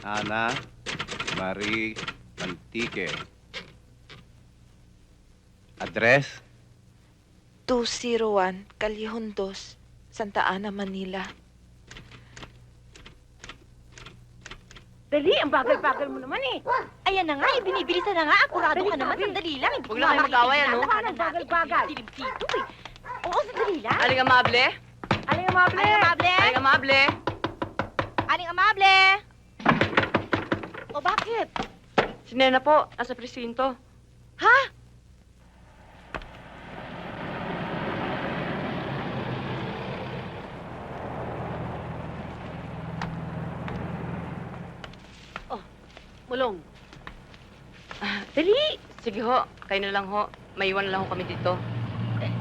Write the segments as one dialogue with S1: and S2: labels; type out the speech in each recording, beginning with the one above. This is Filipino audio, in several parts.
S1: Ana Marie Antique. Address?
S2: 201 Callejon 2, Santa Ana, Manila.
S3: Dali, ang bagal-bagal mo naman eh.
S4: Ayan na nga, binibilisan na nga. Akurado ka naman, sandali lang. Hindi
S3: Huwag na kayo mag-away, ano?
S4: Parang
S3: bagal-bagal.
S4: Dilim dito eh. Oo, sandali lang.
S3: Aling amable? Aling amable?
S4: Aling amable?
S3: Aling amable?
S4: Aling amable? O bakit?
S3: Si Nena po, nasa presinto.
S4: Ha?
S3: Mulong. Dali! Sige ho, kayo na lang ho. May iwan na lang ho kami dito.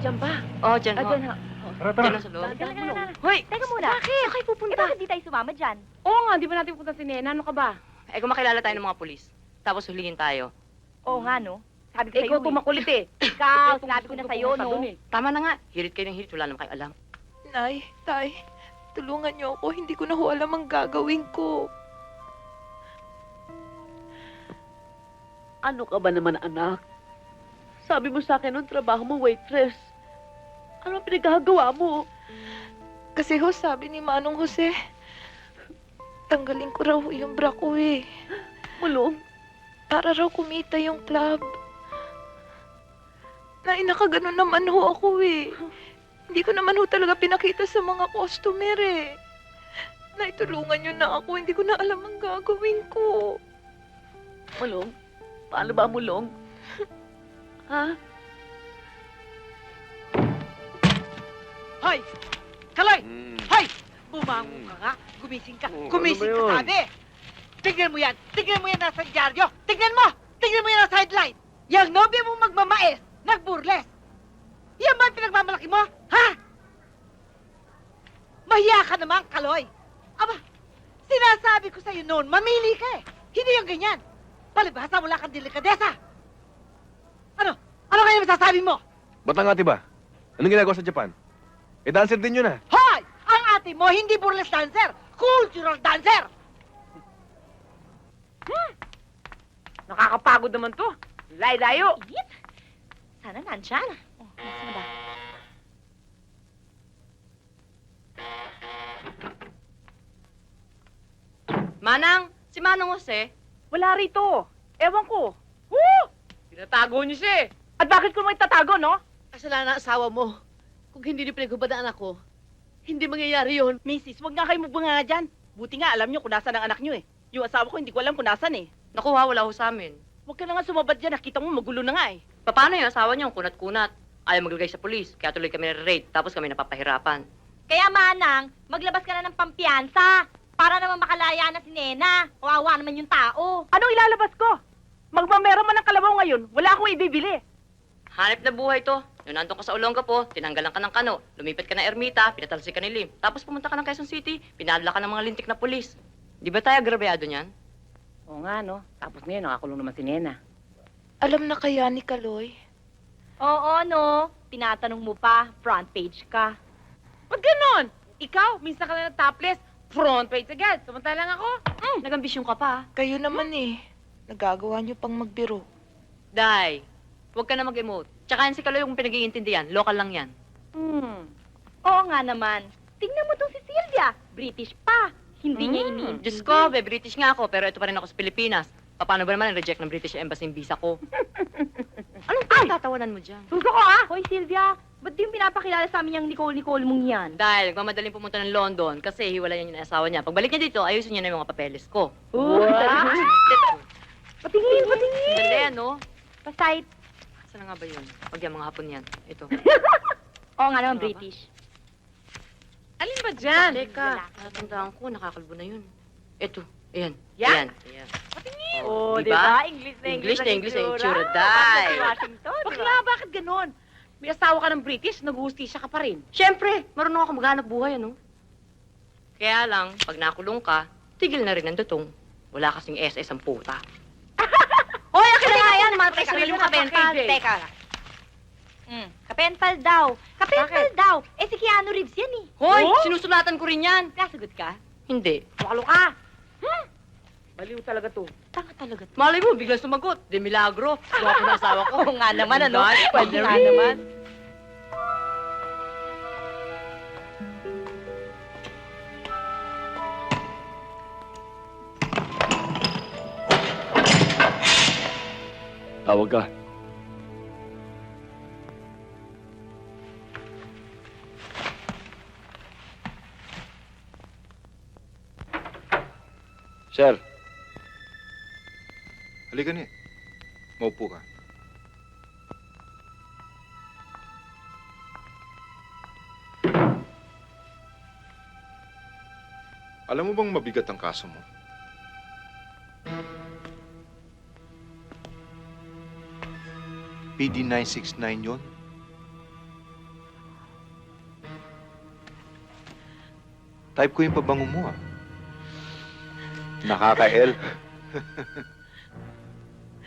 S4: Diyan ba?
S3: Oo, dyan ho.
S4: Diyan ha.
S3: Dyan na sa loob.
S4: Dahan.
S3: Hoy!
S4: Teka muna.
S3: Bakit?
S4: Saan kayo pupunta? Bakit di tayo sumama dyan?
S3: Oo nga, di ba natin pupunta si Nena? Ano ka ba? Eh, kung makilala tayo ng mga pulis. Tapos hulihin tayo.
S4: Oo nga, no? Sabi ko sa'yo
S3: Ikaw tumakulit eh.
S4: Ikaw, sinabi ko na sa'yo, no?
S3: Tama na nga. Hirit kayo ng hirit. Wala naman kayo alam.
S2: Nay, Tay, tulungan niyo ako. Hindi ko na ho alam ang gagawin ko.
S5: Ano ka ba naman, anak? Sabi mo sa akin nung trabaho mo, waitress. Ano ang pinagagawa mo?
S2: Kasi ho, sabi ni Manong Jose, tanggalin ko raw yung bra ko eh.
S5: Mulong,
S2: Para raw kumita yung club. Nay, nakaganon naman ho ako eh. Hindi ko naman ho talaga pinakita sa mga customer eh. Nay, tulungan niyo na ako. Hindi ko na alam ang gagawin ko.
S5: Mulong, paano ba, Mulong? Ha?
S6: Hoy! Kaloy!
S1: Mm.
S6: Hoy! Bumangon ka nga. Gumising ka.
S1: Oh,
S6: Gumising
S1: ano ba
S6: ka,
S1: yun?
S6: sabi. Tignan mo yan. Tignan mo yan nasa dyaryo. Tignan mo! Tignan mo yan nasa headline. Yung nobya mong magmamais, nagburles. Yan ba ang pinagmamalaki mo? Ha? Mahiya ka naman, Kaloy. Aba, sinasabi ko sa'yo noon, mamili ka eh. Hindi yung ganyan. Palibhasa, wala kang delikadesa. Ano? Ano kaya masasabi mo?
S1: Ba't ang ate ba? Anong ginagawa sa Japan? Eh, dancer din yun ah.
S6: Hoy! Ang ate mo, hindi burlesque dancer, cultural dancer!
S5: Nakakapagod naman to. Layo-layo.
S4: Init. Sana nandyan. Oh, nasa mo ba?
S3: Manang, si Manang Jose,
S5: Wala rito. Ewan ko. Woo! Tinatago niyo siya eh. At bakit ko naman itatago, no?
S7: Kasalanan ang asawa mo. Kung hindi niyo pinaghubadaan ako, hindi mangyayari yon.
S6: Mrs., wag nga kayo magbunga dyan. Buti nga, alam nyo kung nasan ang anak nyo eh. Yung asawa ko, hindi ko alam kung nasan eh.
S3: nakuha, wala ho sa amin.
S6: Huwag ka na nga sumabad dyan, nakita mo, magulo na nga eh.
S3: Paano yung asawa niyo? Kunat-kunat. Ayaw maglagay sa pulis, kaya tuloy kami na-raid, tapos kami napapahirapan.
S4: Kaya Manang, maglabas ka na ng pampiyansa. Para naman makalaya na si Nena. Kawawa naman yung tao.
S5: Anong ilalabas ko? Magmamera man ng kalabaw ngayon. Wala akong ibibili.
S3: Hanip na buhay to. Nung nandun ka sa Olongapo, tinanggalan ka ng kano, lumipat ka ng Ermita, pinatalsi ka ni Lim. Tapos pumunta ka ng Quezon City, pinadala ka ng mga lintik na pulis. Di ba tayo agrabyado niyan?
S5: Oo nga, no? Tapos ngayon, nakakulong naman si Nena.
S2: Alam na kaya ni Kaloy?
S4: Oo, no? Tinatanong mo pa, front page ka.
S5: Ba't ganon? Ikaw, minsan ka na topless, front page agad. Samantalang ako,
S3: Nagambisyon ka pa.
S2: Kayo naman eh. Nagagawa niyo pang magbiro.
S3: Day, huwag ka na mag-emote. Tsaka yan si Kaloy yung pinag-iintindihan, local lang yan.
S4: Oo nga naman. Tingnan mo tong si Sylvia. British pa. Hindi niya iniintindi.
S3: Diyos ko, British nga ako, pero ito pa rin ako sa Pilipinas. Paano ba naman reject ng British Embassy yung visa ko? Anong pinagtatawanan mo dyan?
S4: Suso ko ah! Hoy Sylvia, ba't di yung pinapakilala sa amin yung Nicole mong yan?
S3: Dahil nagmamadaling pumunta ng London kasi hiwalay niya yung asawa niya. Pagbalik niya dito, ayusin niya na yung mga papeles ko.
S4: Patingin!
S3: Dali, ano?
S4: Pasay.
S3: Saan na nga ba yun? Pag yung mga hapon yan. Ito.
S4: Oo nga naman,
S3: Ano ba?
S4: British.
S5: alin ba dyan?
S3: Teka, natandaan ko, nakakalbo na yun. Ito, ayan.
S5: Yan?
S3: Ayan.
S4: Oo,
S3: di ba?
S4: English
S3: English na English ang itsura,
S4: Bakit
S3: day.
S4: si Washington, di
S5: Bakla, bakit ganon? May asawa ka ng British, nag-uhustisya ka pa rin.
S3: Siyempre, marunong ako maghanap buhay, ano? Kaya lang, pag nakulong ka, tigil na rin ang dutong. Wala kasing SS ang puta. Hoy, akin na nga yan! Matay sarili mong kapental.
S4: Teka. Kapental daw. Kapental daw. Eh, si Keanu Reeves yan eh.
S3: Hoy,
S5: Oh?
S3: sinusulatan ko rin yan.
S4: Nasagot ka?
S3: Hindi.
S5: Makalo ka! Baliw talaga to.
S4: Tanga talaga.
S3: Malay mo, biglang sumagot. De milagro. Gwapo na asawa ko.
S4: Oo nga naman, ano?
S3: God,
S4: Oo nga
S3: Rin.
S4: naman.
S1: Tawag ka. Sir.
S8: Halika niya. Maupo ka. Alam mo bang mabigat ang kaso mo? PD 969 yun? Type ko yung pabango mo ah.
S1: Nakaka-L.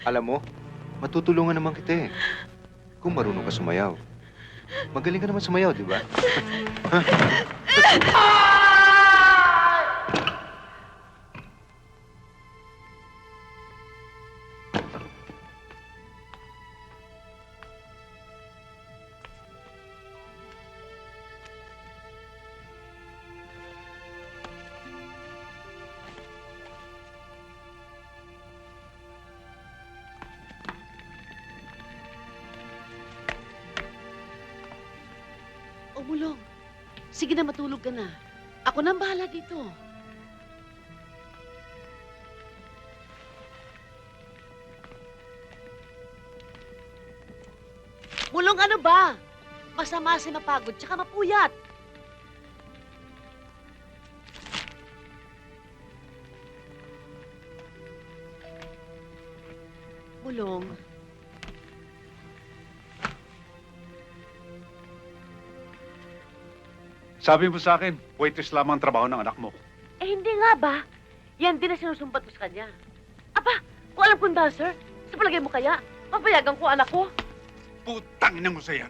S8: Alam mo, matutulungan naman kita eh. Kung marunong ka sumayaw. Magaling ka naman sumayaw, di ba?
S7: O Mulong, sige na matulog ka na. Ako na ang bahala dito. Mulong, ano ba? Masama si mapagod, tsaka mapuyat. Mulong,
S9: Sabi mo sa akin, waitress lamang ang trabaho ng anak mo.
S5: Eh, hindi nga ba? Yan din na sinusumbat ko sa kanya. Aba, kung alam kong dancer, sa palagay mo kaya, papayagan ko anak ko.
S9: Putang ina mo sa yan.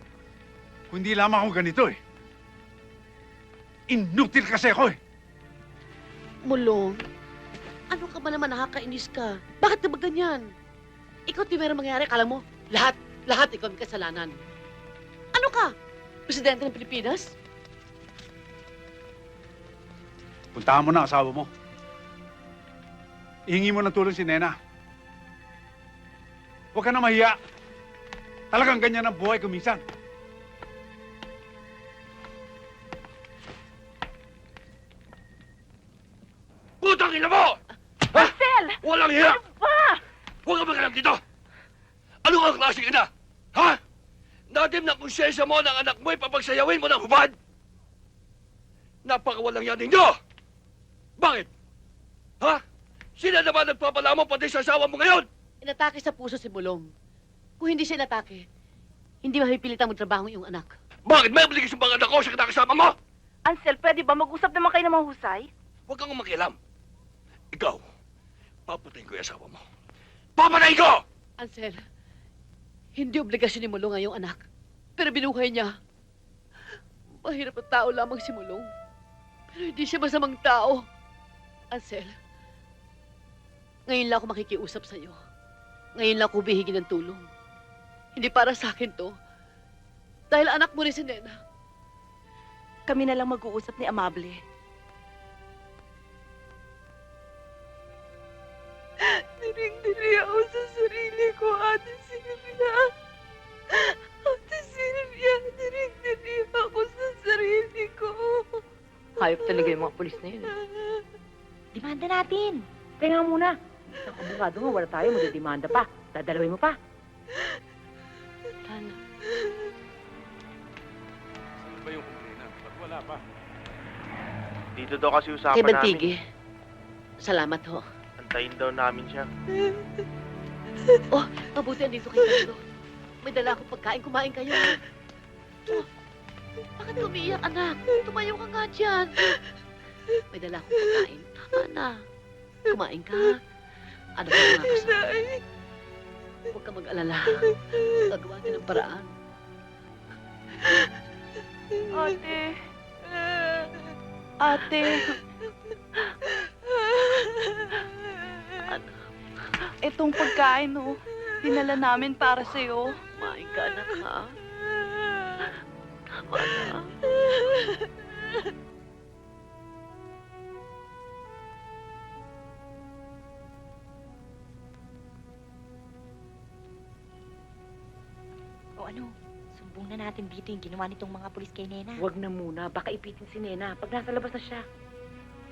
S9: Kung hindi lamang ako ganito eh. Inutil kasi ako eh.
S7: Mulong, ano ka ba naman nakakainis ka? Bakit ka ba ganyan? Ikaw, di meron mangyari. Kala mo, lahat ikaw may kasalanan. Ano ka? Presidente ng Pilipinas?
S9: Puntahan mo na ang asawa mo. Ihingi mo ng tulong si Nena. Huwag ka na mahiya. Talagang ganyan ang buhay ko minsan.
S1: Putang ina mo!
S2: Marcel!
S1: Walang hiya!
S2: Ba?
S1: Huwag ka magalang dito! Ano ang klaseng ina? Ha? Nadim ng konsyensya mo ng anak mo ipapagsayawin mo ng hubad? Napakawalang yan ninyo! Bakit? Ha? Sila naman nagpapala mo pati sa asawa mo ngayon?
S7: Inatake sa puso si Mulong. Kung hindi siya inatake, hindi mapipilitan mo trabaho yung anak.
S1: Bakit may obligasyon bang anak ko sa kinakasama mo?
S2: Ansel, pwede ba mag-usap naman kayo ng mahusay?
S1: Huwag kang makialam. Ikaw, papatayin ko yung asawa mo. Papatayin ko!
S7: Ansel, hindi obligasyon ni Mulong ang iyong anak. Pero binuhay niya. Mahirap na tao lamang si Mulong. Pero hindi siya masamang tao. Ansel, ngayon lang ako makikiusap sa'yo. Ngayon lang ako bihigin ng tulong. Hindi para sa akin to. Dahil anak mo rin si Nena.
S2: Kami na lang mag-uusap ni Amable. Diring-diri ako sa sarili ko, Ate Silvia. Ate Silvia, diring-diri ako sa sarili ko.
S3: Hayop talaga yung mga pulis na yun.
S4: Demanda natin.
S5: Kaya nga muna. Isang abogado nga, wala tayo, magdidemanda pa. Dadalawin mo pa.
S7: Sana.
S9: Saan ba yung kumplina? Ba't wala pa?
S10: Dito daw kasi usapan
S7: Kay
S10: namin.
S7: Bantige, salamat ho.
S10: Antayin daw namin siya.
S7: Oh, mabuti andito kayo tatlo. May dala akong pagkain, kumain kayo. Oh, bakit umiiyak, anak? Tumayo ka nga dyan. May dala akong pagkain. Tama na. Kumain ka. Ano ka mga kasama? Huwag ka mag-alala. Gagawa din ng paraan.
S2: Ate. Ate. Itong pagkain, oh. Dinala namin para sa'yo.
S7: Kumain ka, anak, ha? Tama na.
S4: O ano, sumbong na natin dito yung ginawa nitong mga pulis kay Nena.
S5: Huwag na muna, baka ipitin si Nena pag nasa labas na siya.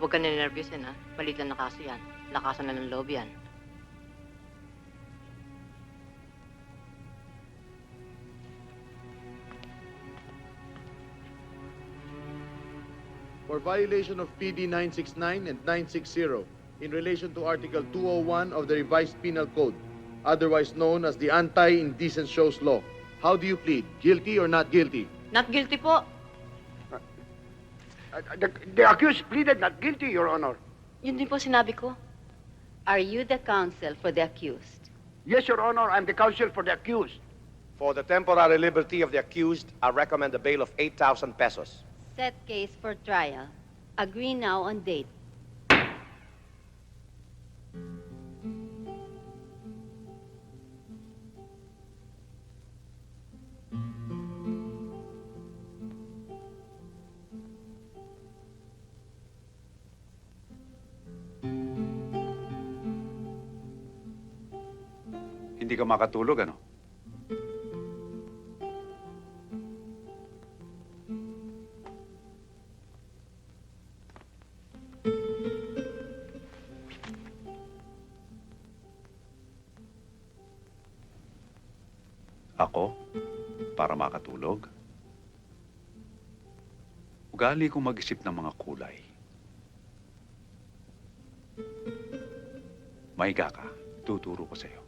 S3: Huwag ka ninervyusin, ha? Malit lang na kaso yan. Lakasan na ng loob yan.
S11: For violation of PD 969 and 960 in relation to Article 201 of the Revised Penal Code, otherwise known as the Anti-Indecent Shows Law. How do you plead? Guilty or not guilty?
S3: Not guilty po.
S10: The accused pleaded not guilty, Your Honor.
S3: Yun din po sinabi ko.
S5: Are you the counsel for the accused?
S10: Yes, Your Honor, I'm the counsel for the accused.
S12: For the temporary liberty of the accused, I recommend a bail of 8,000 pesos.
S5: Set case for trial. Agree now on date.
S9: Hindi ka makatulog, ano? Ako? Para makatulog? Ugali kong mag-isip ng mga kulay. Mahiga ka, tuturo ko sa'yo.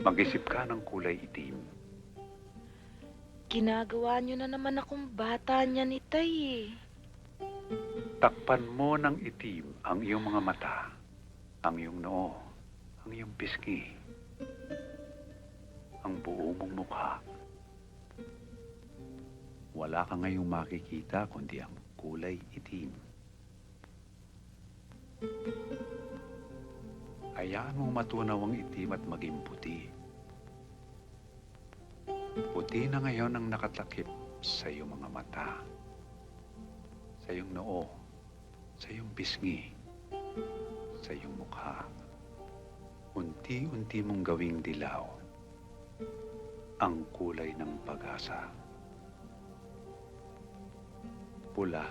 S9: Mag-isip ka ng kulay itim.
S2: Ginagawa niyo na naman akong bata niya ni Tay, eh.
S9: Takpan mo ng itim ang iyong mga mata, ang iyong noo, ang iyong pisngi, ang buo mong mukha. wala ka ngayong makikita kundi ang kulay itim. Hayaan mong matunaw ang itim at maging puti. Puti na ngayon ang nakatakip sa iyong mga mata, sa iyong noo, sa iyong pisngi, sa iyong mukha. Unti-unti mong gawing dilaw ang kulay ng pag-asa. Pula.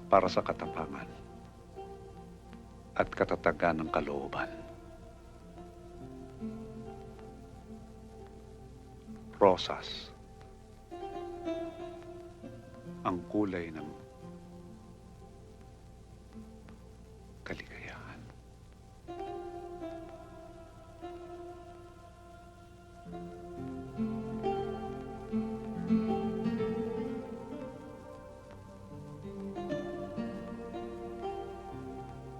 S9: Para sa katapangan at katatagan ng kalooban. Rosas. Ang kulay ng kaligayahan.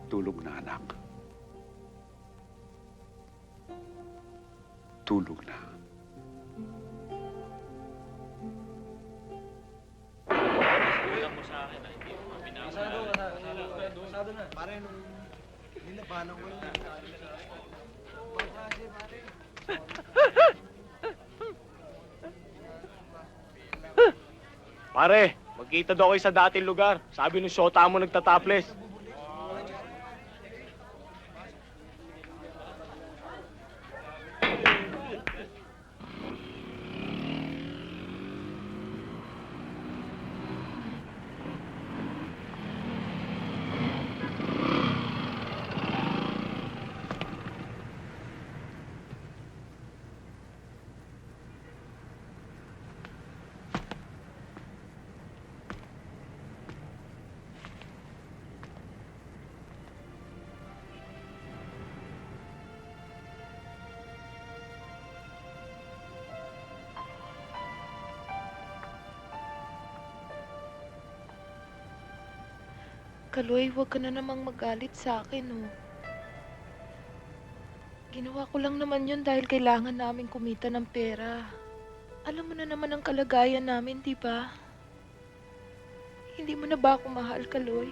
S9: Tulog na, anak. Tulog na.
S10: Pare, magkita daw kayo sa dating lugar. Sabi ng shota mo nagtatopless.
S2: Kaloy, huwag ka na namang magalit sa akin, oh. Ginawa ko lang naman yun dahil kailangan namin kumita ng pera. Alam mo na naman ang kalagayan namin, di ba? Hindi mo na ba ako mahal, Kaloy?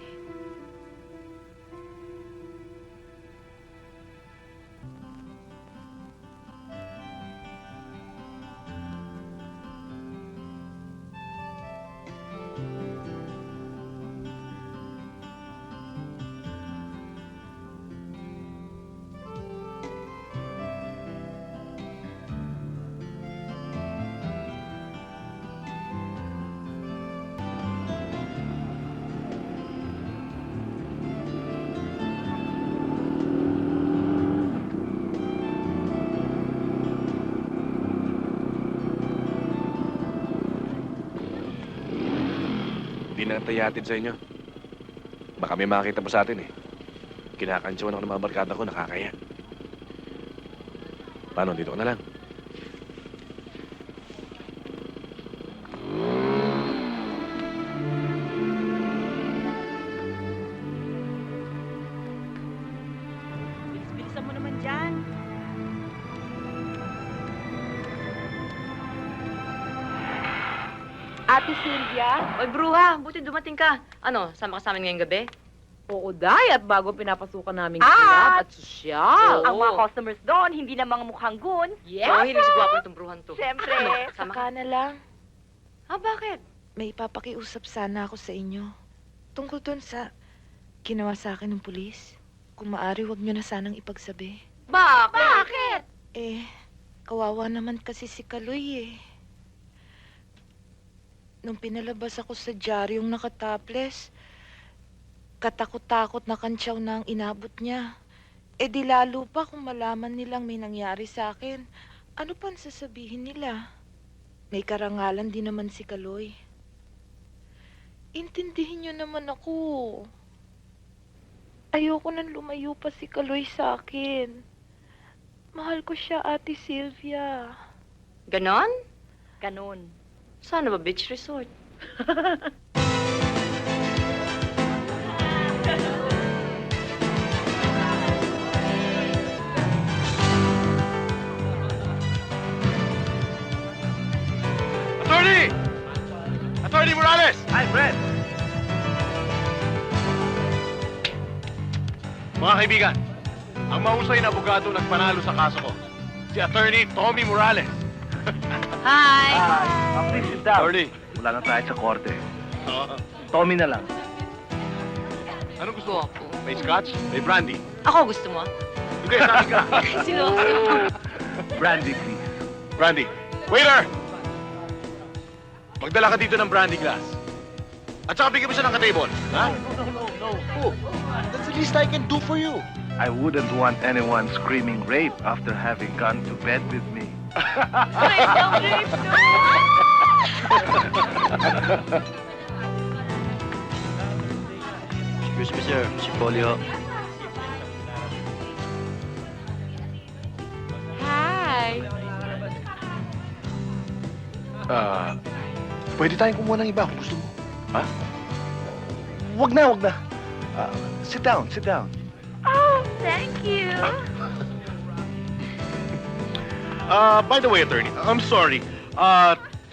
S1: Hindi na tayatid sa inyo. Baka may makita pa sa atin eh. Kinakantsuan ako ng mga barkada ko, nakakaya. Paano, dito ka na lang?
S4: Bilis-bilisan mo naman dyan.
S3: Ate Sylvia? Oy, bruha, buti dumating ka. Ano, sama ka sa amin ngayong gabi?
S5: Oo, Day, at bago pinapasukan namin
S4: Ah!
S5: club at sosyal.
S3: Oo.
S4: Ang mga customers doon, hindi na mga mukhang gun.
S5: Yes!
S3: Oo, hilig si Gwapo itong bruhan to.
S4: Siyempre.
S3: Sama ka.
S2: Saka na lang.
S3: Bakit?
S2: May ipapakiusap sana ako sa inyo. Tungkol dun sa ginawa sa akin ng pulis. Kung maaari, huwag nyo na sanang ipagsabi.
S3: Bakit?
S2: Eh, kawawa naman kasi si Kaloy eh. Nung pinalabas ako sa dyaryo yung nakataples, katakot-takot na kantsaw na ang inabot niya. Eh di lalo pa kung malaman nilang may nangyari sa akin. Ano pang sasabihin nila? May karangalan din naman si Kaloy. Intindihin niyo naman ako. Ayoko nang lumayo pa si Kaloy sa akin. Mahal ko siya, Ate Sylvia.
S3: Ganon?
S4: Ganun.
S3: Sana ba beach resort?
S11: Attorney Morales!
S10: Hi, Fred!
S11: Mga kaibigan, ang mahusay na abogado nagpanalo sa kaso ko. Si Attorney Tommy Morales.
S3: Hi!
S10: Please sit down.
S11: Attorney.
S10: Wala na tayo sa korte. Tommy na lang.
S11: Ano gusto mo? May scotch? May brandy?
S3: Ako gusto mo?
S11: Sige, sabi ka.
S3: Sino?
S10: Brandy, please.
S11: Brandy. Waiter! Magdala ka dito ng brandy glass. At saka bigyan mo siya ng ka-table. Ha?
S10: No.
S11: Oh, that's the least I can do for you.
S10: I wouldn't want anyone screaming rape after having gone to bed with me.
S12: Excuse me, sir. Si Polio.
S3: Hi!
S11: Pwede tayong kumuha ng iba kung gusto mo. Ha? Wag na.
S10: Sit down, sit down.
S3: Oh, thank you!
S11: By the way, attorney, I'm sorry.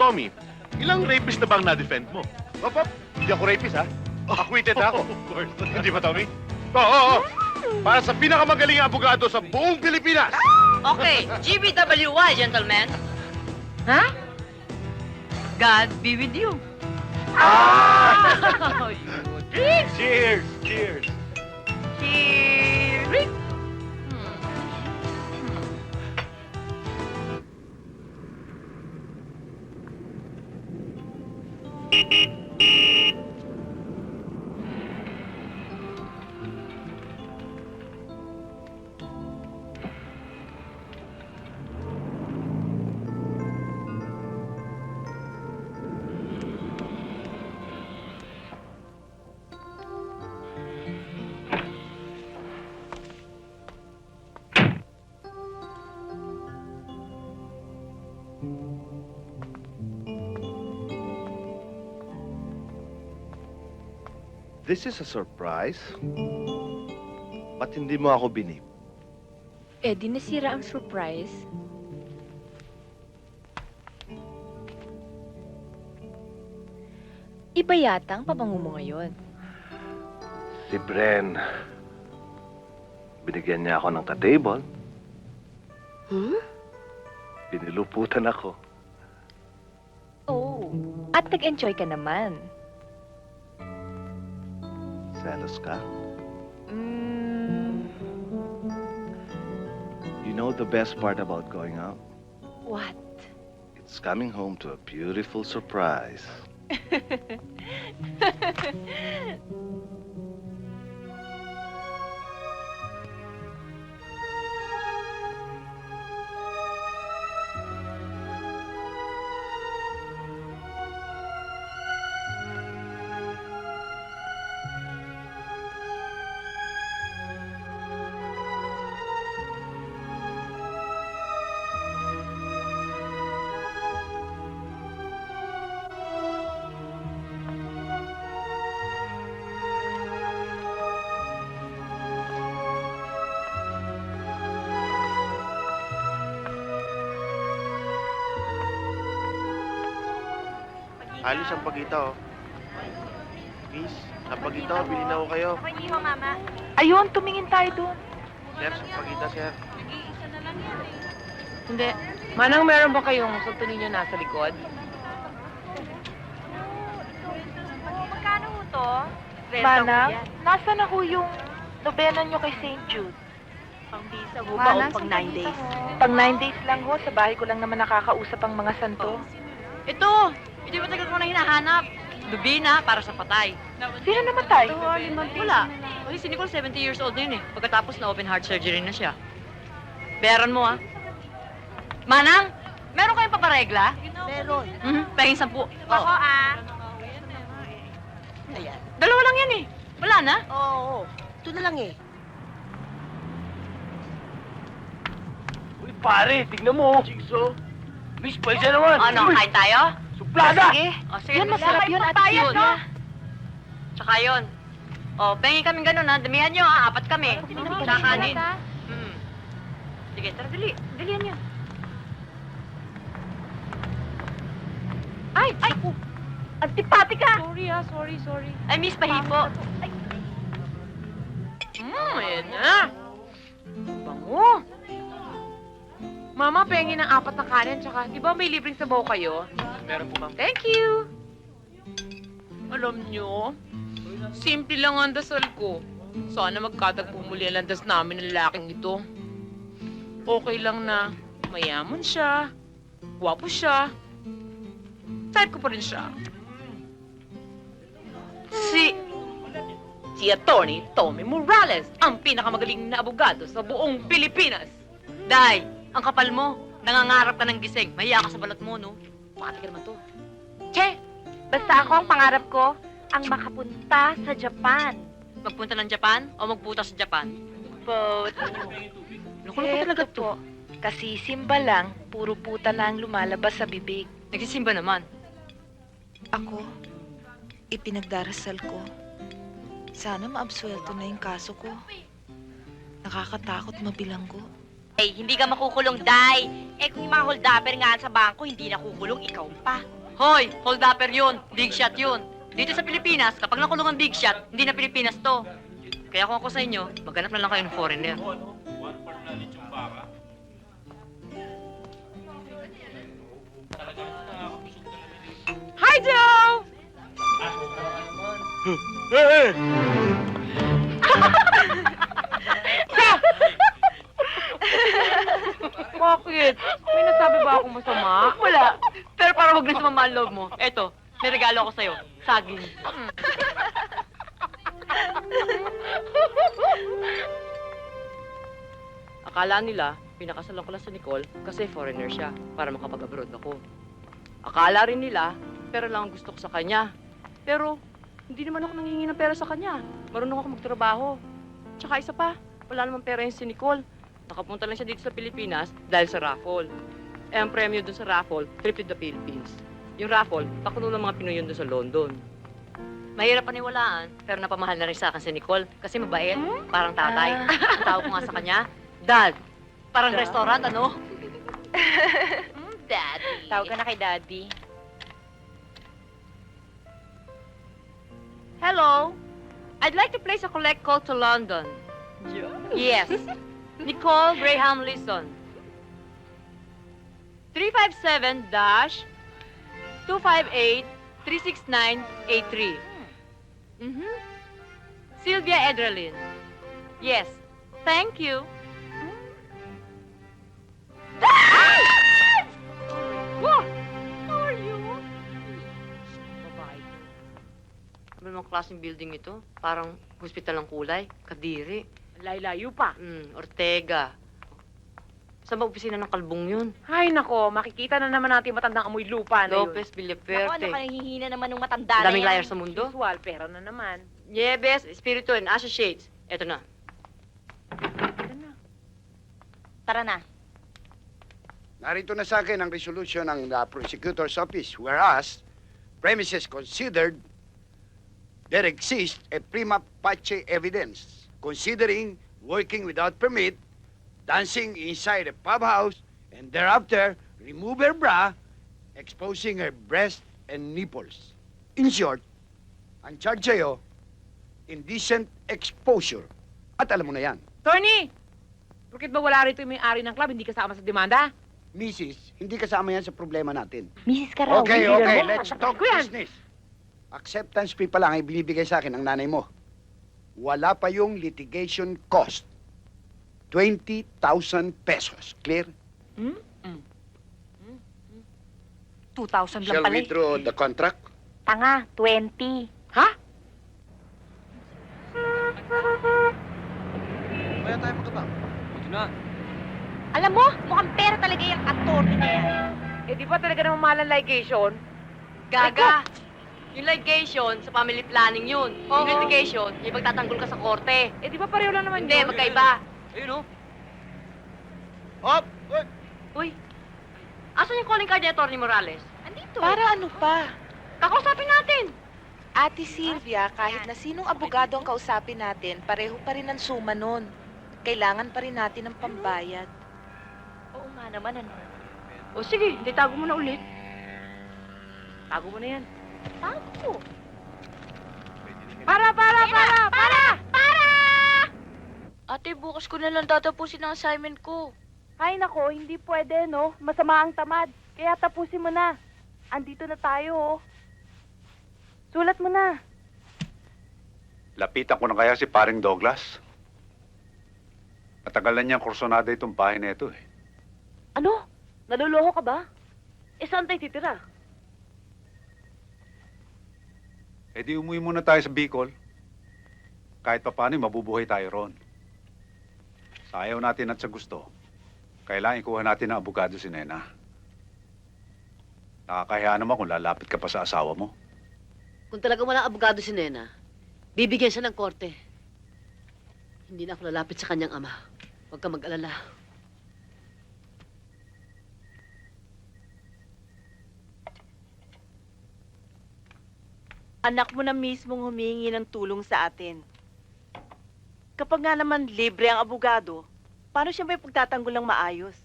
S11: Tommy, ilang rapist na bang na-defend mo? Op, hindi ako rapist, ha? Acquitted na ako. Of course. Hindi ba, Tommy? Oo. Para sa pinakamagaling na abogado sa buong Pilipinas.
S3: Okay, GBWY, gentlemen. Huh? God be with you.
S10: Cheers! Cheers!
S3: Cheers!
S12: This is a surprise. Ba't hindi mo ako binip?
S4: Eh, di nasira ang surprise. Iba yata ang pabango mo ngayon.
S10: Si Bren. Binigyan niya ako ng ka-table. Piniluputan ako.
S4: Oh, at nag-enjoy ka naman.
S10: Selos ka? You know the best part about going out?
S4: What?
S10: It's coming home to a beautiful surprise.
S12: Alis ang pagita, oh. Miss, sa pagita, bilhin na ko kayo.
S4: Hindi mo, mama.
S2: Ayun, tumingin tayo doon.
S12: Sir, sa pagita, sir.
S3: Hindi. Manang, meron ba kayong sulto ninyo nasa likod?
S4: Magkano ho to?
S2: Manang, nasa na ho yung nobena nyo kay St. Jude?
S5: Pang-visa ho ba o pang 9 days?
S2: Pang 9 days lang ho, sa bahay ko lang naman nakakausap ang mga santo.
S3: Ito! Hindi ba tagal ko na hinahanap? Lubina para sa patay.
S2: Sino namatay?
S3: Wala. Kasi si Nicole, 70 years old na yun eh. Pagkatapos na open heart surgery na siya. Bayaran mo ah. Manang, meron kayong paparegla?
S5: Meron.
S3: Pahing 10.
S4: Ako ah.
S5: Ayan.
S3: Dalawa lang yan eh. Wala na?
S5: Oo. Ito na lang eh.
S10: Uy, pare, tignan mo. Jigsaw. Miss, paisa naman.
S3: Ano, kain tayo?
S10: Suplada!
S2: Sige.
S3: O, sige.
S2: Yan, masarap yun at
S3: Papayas,
S2: cute.
S3: no? Tsaka yun. O, pengi kaming ganun ha. Damihan nyo ha. 4 kami. Tsaka kanin. Sige, tara, dali. Dalihan nyo.
S2: Ay! Ay!
S5: Antipati ka!
S3: Sorry. I miss pahipo.
S7: Ayan na. Bango. Mama, pengi ng 4 na kanin, tsaka, di ba may libreng sabaw kayo?
S10: Meron po, ma'am.
S7: Thank you. Alam nyo, simple lang ang dasal ko. Sana magkatagpo muli ang landas namin ng lalaking ito. Okay lang na mayaman siya, gwapo siya, type ko pa rin siya. Si Attorney Tommy Morales, ang pinakamagaling na abogado sa buong Pilipinas.
S3: Day, ang kapal mo. Nangangarap ka ng gising. Mahiya ka sa balat mo, no? Pati ka naman to.
S5: Che, basta ako ang pangarap ko, ang makapunta sa Japan.
S3: Magpunta ng Japan o magputa sa Japan?
S5: Both.
S3: Loko-loko talaga to.
S2: po. Kasi simba lang, puro puta na ang lumalabas sa bibig.
S3: Nagsisimba naman.
S2: Ako, ipinagdarasal ko. Sana maabsuelto na yung kaso ko. Nakakatakot mabilanggo.
S4: Eh, hindi ka makukulong, Day. Eh, kung yung mga holdapper nga sa bangko, hindi nakukulong, ikaw pa.
S3: Hoy, hold-upper yun. Big shot yun. Dito sa Pilipinas, kapag nakulong ang big shot, hindi na Pilipinas to. Kaya kung ako sa inyo, maghanap na lang kayo ng foreigner.
S7: Hi, Joe! Bakit? May nasabi ba akong masama?
S3: Wala. Pero para huwag na sumama ang loob mo, eto, may regalo ako sa'yo. Saging. Akala nila, pinakasalan ko lang sa Nicole kasi foreigner siya para makapag-abroad ako. Akala rin nila, pera lang ang gusto ko sa kanya. Pero, hindi naman ako nanghihingi ng pera sa kanya. Marunong ako magtrabaho. Tsaka isa pa, wala namang pera yung si Nicole. Nakapunta lang siya dito sa Pilipinas dahil sa raffle. Eh, ang premyo dun sa raffle, trip to the Philippines. Yung raffle, pakulo ng mga Pinoy yun dun sa London. Mahirap paniwalaan, pero napamahal na rin sa akin si Nicole kasi mabait, parang tatay. Ang tawag ko nga sa kanya, Dad. Parang restaurant, ano?
S4: Daddy. Tawag ka na kay Daddy.
S3: Hello. I'd like to place a collect call to London. Yes. Nicole Graham Leeson. 357-258-36983. Sylvia Edralin. Yes. Thank you. What? How are you? Babae. Ano namang klaseng building ito? Parang hospital ng kulay. Kadiri.
S7: Layo pa.
S3: Ortega. Saan ba opisina ng kalbong yun?
S7: Ay, nako, makikita na naman natin matandang amoy lupa na
S3: Lopez
S4: Ako, ano
S3: Villaperte.
S4: ka nanghihina naman ng matanda na
S3: Daming
S4: yan?
S3: liar sa mundo.
S7: Usual, pera na naman.
S3: Nieves, Espiritu, and Associates. Eto na.
S4: Tara na.
S13: Narito na sa akin ang resolution ng Prosecutor's Office, whereas, premises considered, there exists a prima facie evidence, considering working without permit, dancing inside a pub house, and thereafter, remove her bra, exposing her breast and nipples. In short, ang charge sa'yo, indecent exposure. At alam mo na yan.
S7: Tony! Bakit ba wala rito yung may-ari ng club, hindi kasama sa demanda?
S13: Mrs., hindi kasama yan sa problema natin.
S4: Mrs. Karawi.
S13: Okay, let's talk business. Acceptance fee pa lang ay binibigay sa akin ng nanay mo. Wala pa yung litigation cost. 20,000 pesos. Clear?
S4: 2,000 lang
S13: Shall
S4: pala
S13: we
S4: eh.
S13: draw the contract?
S4: Tanga, 20.
S7: Ha?
S12: Kaya tayo magkabang.
S10: Ito na.
S4: Alam mo, mukhang pera talaga yung attorney na yan.
S7: Eh, di ba talaga naman mahal ang ligation?
S3: Gaga. Yung ligation, sa family planning yun. Yung litigation, yung pagtatanggol ka sa korte.
S7: Eh, di ba pareho lang naman
S3: Hindi,
S7: yun?
S3: magkaiba.
S10: Ayun, oh.
S13: Hop!
S3: Uy, asan yung calling card ni Atty. Morales?
S4: Andito.
S2: Para ano pa?
S3: Kakausapin natin.
S2: Ate Sylvia, kahit na sinong abogado ang kausapin natin, pareho pa rin ang suma nun. Kailangan pa rin natin ng pambayad.
S4: Oo nga naman, ano.
S3: O sige, hindi tago mo na ulit.
S7: Tago mo na yan.
S4: Tago.
S5: Para!
S2: Ate, bukas ko na lang tatapusin ang assignment ko.
S5: Ay nako, hindi pwede, no? Masama ang tamad. Kaya tapusin mo na. Andito na tayo, oh. Sulat mo na.
S9: Lapitan ko na kaya si paring Douglas? Matagal na niyang kursonada itong bahay na ito eh.
S5: Ano? Naluloko ka ba? Eh, saan tayo titira?
S9: Eh di umuwi muna tayo sa Bicol. Kahit pa paano, mabubuhay tayo ron. Sa ayaw natin at sa gusto, kailangan ikuha natin ang abogado si Nena. Nakakahiya naman kung lalapit ka pa sa asawa mo.
S7: Kung talagang walang abogado si Nena, bibigyan siya ng korte. Hindi na ako lalapit sa kanyang ama. Huwag ka mag-alala.
S6: Anak mo na mismong humingi ng tulong sa atin. Kapag nga naman libre ang abogado, paano siya may pagtatanggol ng maayos?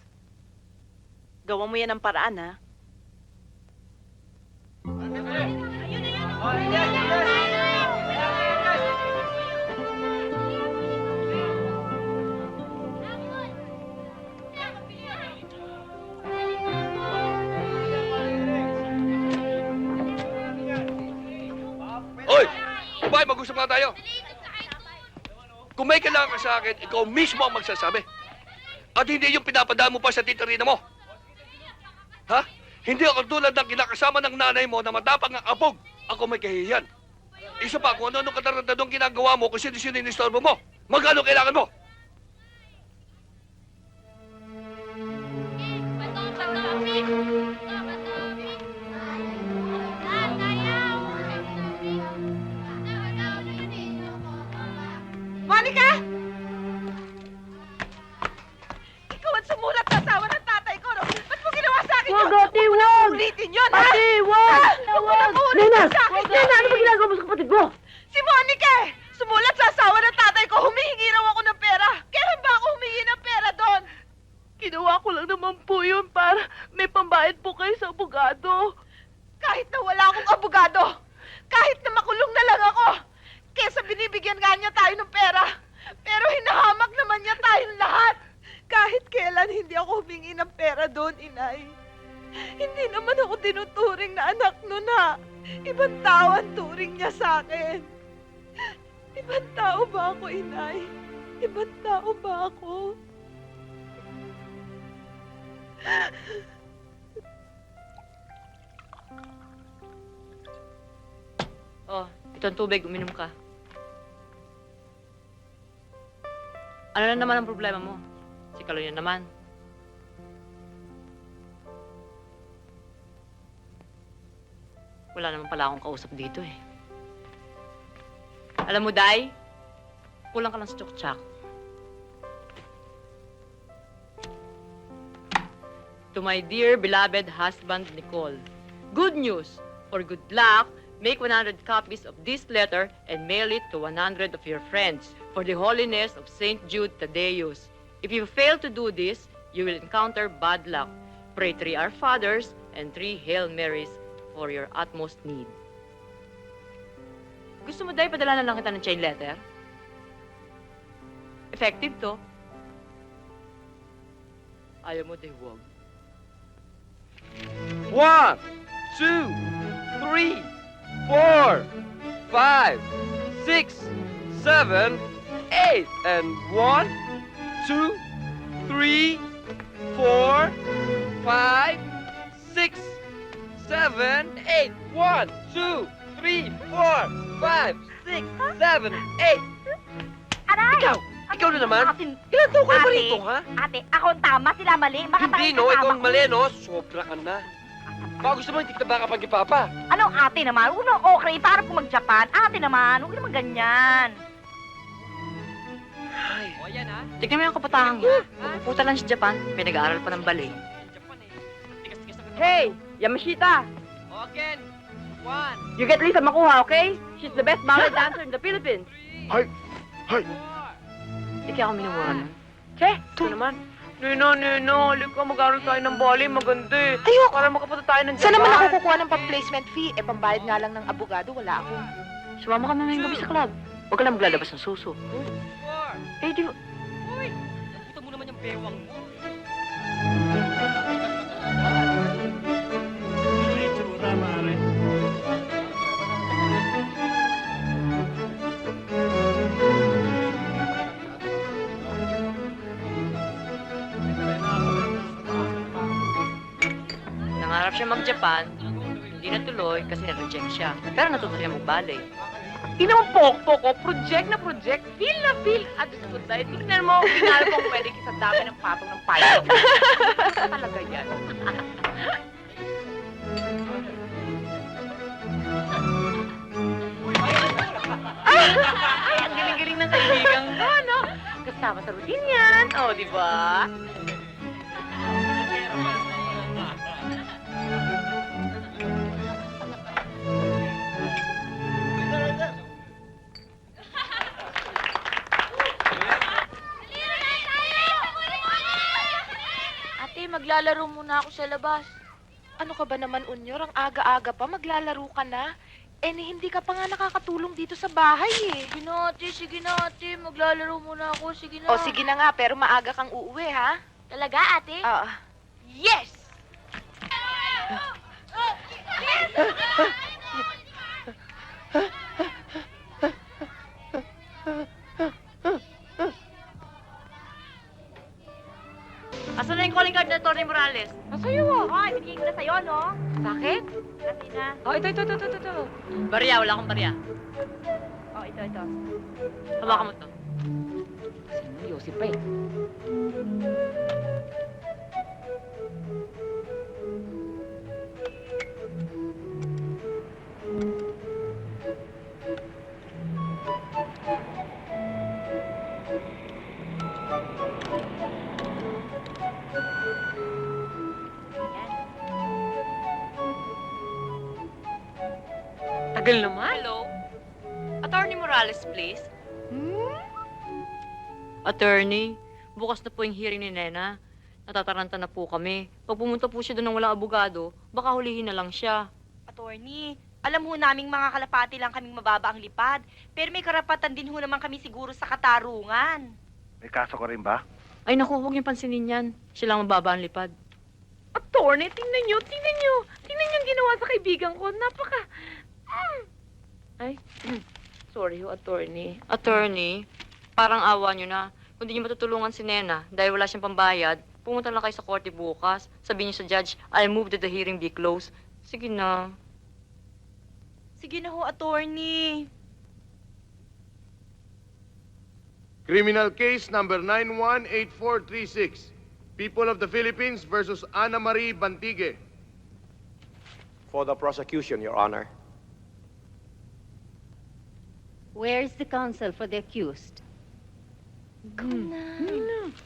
S6: Gawa mo yan ng paraan, ha?
S1: Hoy! Babae, mag-usap nga tayo. Kung may kailangan ka sa akin, ikaw mismo ang magsasabi. At hindi yung pinapadaan mo pa sa titirina mo. Ha? Hindi ako tulad ng kinakasama ng nanay mo na matapang ang apog. Ako may kahihiyan. Isa pa, kung ano-ano katarantadong ginagawa mo, kung sino-sino inistorbo mo, magkano kailangan mo?
S6: Monica! Ikaw ang sumulat sa asawa ng tatay ko, no? Ba't mo ginawa sa akin yun?
S5: Wag, ate, wag!
S6: Ulitin yun, ha?
S5: Ate, wag!
S6: Huwag mo nang uulitin
S5: Nena!
S6: sa akin yun!
S5: Nena, ano ba ginagawa mo sa kapatid mo?
S6: Si Monica eh! Sumulat sa asawa ng tatay ko, humihingi raw ako ng pera. Kailan ba ako humingi ng pera doon?
S5: Ginawa ko lang naman po yun para may pambayad po kayo sa abogado.
S6: Kahit na wala akong abogado, kahit na makulong na lang ako, kesa binibigyan nga niya tayo ng pera. Pero hinahamak naman niya tayong lahat. Kahit kailan hindi ako humingi ng pera doon, inay. Hindi naman ako tinuturing na anak nun, ha. Ibang tao ang turing niya sa akin. Ibang tao ba ako, inay? Ibang tao ba ako?
S3: Oh, ito ang tubig. Uminom ka. Ano na naman ang problema mo? Si Kaloy na naman. Wala naman pala akong kausap dito eh. Alam mo, Day, kulang ka lang sa tsuktsak. To my dear beloved husband, Nicole, good news. For good luck, make 100 copies of this letter and mail it to 100 of your friends for the holiness of St. Jude Thaddeus. If you fail to do this, you will encounter bad luck. Pray 3 Our Fathers and 3 Hail Marys for your utmost need. Gusto mo, Day, padala na lang kita ng chain letter? Effective to. Ayaw mo, Day, huwag.
S1: 1, 2, 3, 4, 5, 6, 7, 8, and 1, 2, 3, 4, 5, 6, 7, 8. 1, 2, 3, 4, 5, 6, 7, 8.
S4: Aray!
S1: Ikaw na naman?
S4: Atin,
S1: Ilan taon ka na ba
S4: Ate.
S1: rito, ha?
S4: ate, ako ang tama, sila mali. Baka
S1: Hindi,
S4: tayo
S1: no? Ikaw
S4: kasama
S1: ang
S4: ko.
S1: mali, no? Sobra ka na. Baka gusto mo hindi kita baka pag ipapa.
S4: Anong ate naman? Huwag na okay, para po mag-Japan. Ate naman, huwag naman ganyan.
S3: O, yan ha. Tignan mo yung kapatahang yan. Magpupunta lang sa Japan. May nag-aaral pa ng ballet. Hey! Yamashita!
S1: Again. 1,
S3: You get Lisa Makuha, okay? She's the best ballet dancer in the Philippines.
S13: Hay! Hay!
S3: Hindi kaya ako minumura nun. Che, ito naman. Nino, halika, mag-aaral tayo ng volley, maganda eh.
S2: Ayoko.
S3: Para makapunta tayo ng
S2: Saan naman
S3: Japan.
S2: ako kukuha ng pang-placement fee? Eh, pambayad nga lang ng abogado, wala ako.
S3: Sumama ka mamayang gabi sa club. Huwag ka lang maglalabas ng suso. Eh, di ba?
S10: Nakita mo naman yung bewang mo. May tsura, pare.
S3: Nangarap siya mag-Japan, hindi natuloy kasi na-reject siya. Pero natuto siya mag-ballet. Di naman pokpok ko, project na project, feel na feel. At sa good life, tignan mo, ginalo kong pwede kisandami ng patong ng pilot. Talaga yan. Ay, ang galing-galing ng kaibigan ko, no? Kasama sa routine yan. O, di ba?
S2: Ate, maglalaro muna ako sa labas. Ano ka ba naman, Unyor? Ang aga-aga pa, maglalaro ka na. Eh, hindi ka pa nga nakakatulong dito sa bahay eh.
S5: Sige na ate, maglalaro muna ako, sige na.
S2: O, sige na nga, pero maaga kang uuwi, ha?
S5: Talaga ate?
S2: Oo.
S5: Yes!
S3: Asan na yung calling card na Tony Morales?
S2: Nasa'yo ah.
S4: Hoy, binigay ko na sa'yo, no?
S2: Bakit?
S4: Kasi na.
S3: Oh, ito. Barya, wala akong barya.
S4: Oh, ito.
S3: Hawakan mo to.
S2: Yosip pa eh.
S3: Tagal naman. Hello? Attorney Morales, please. Attorney, bukas na po yung hearing ni Nena. Natataranta na po kami. Pag pumunta po siya doon ng walang abogado, baka hulihin na lang siya.
S4: Attorney, alam ho naming mga kalapati lang kaming mababa ang lipad. Pero may karapatan din ho naman kami siguro sa katarungan.
S12: May kaso ka rin ba?
S3: Ay naku, huwag niyong pansinin yan. Siya lang mababa ang lipad.
S5: Attorney, tingnan niyo. Tingnan niyo ang ginawa sa kaibigan ko. Napaka...
S3: Ay, sorry ho, attorney. Attorney, parang awa niyo na. Kung di niyo matutulungan si Nena dahil wala siyang pambayad, pumunta lang kayo sa korte bukas. Sabihin niyo sa judge, I'll move that the hearing be closed. Sige na.
S4: Sige na ho, attorney.
S11: Criminal case number 918436. People of the Philippines versus Ana Marie Bantigue.
S10: For the prosecution, Your Honor.
S14: Where is the counsel for the accused?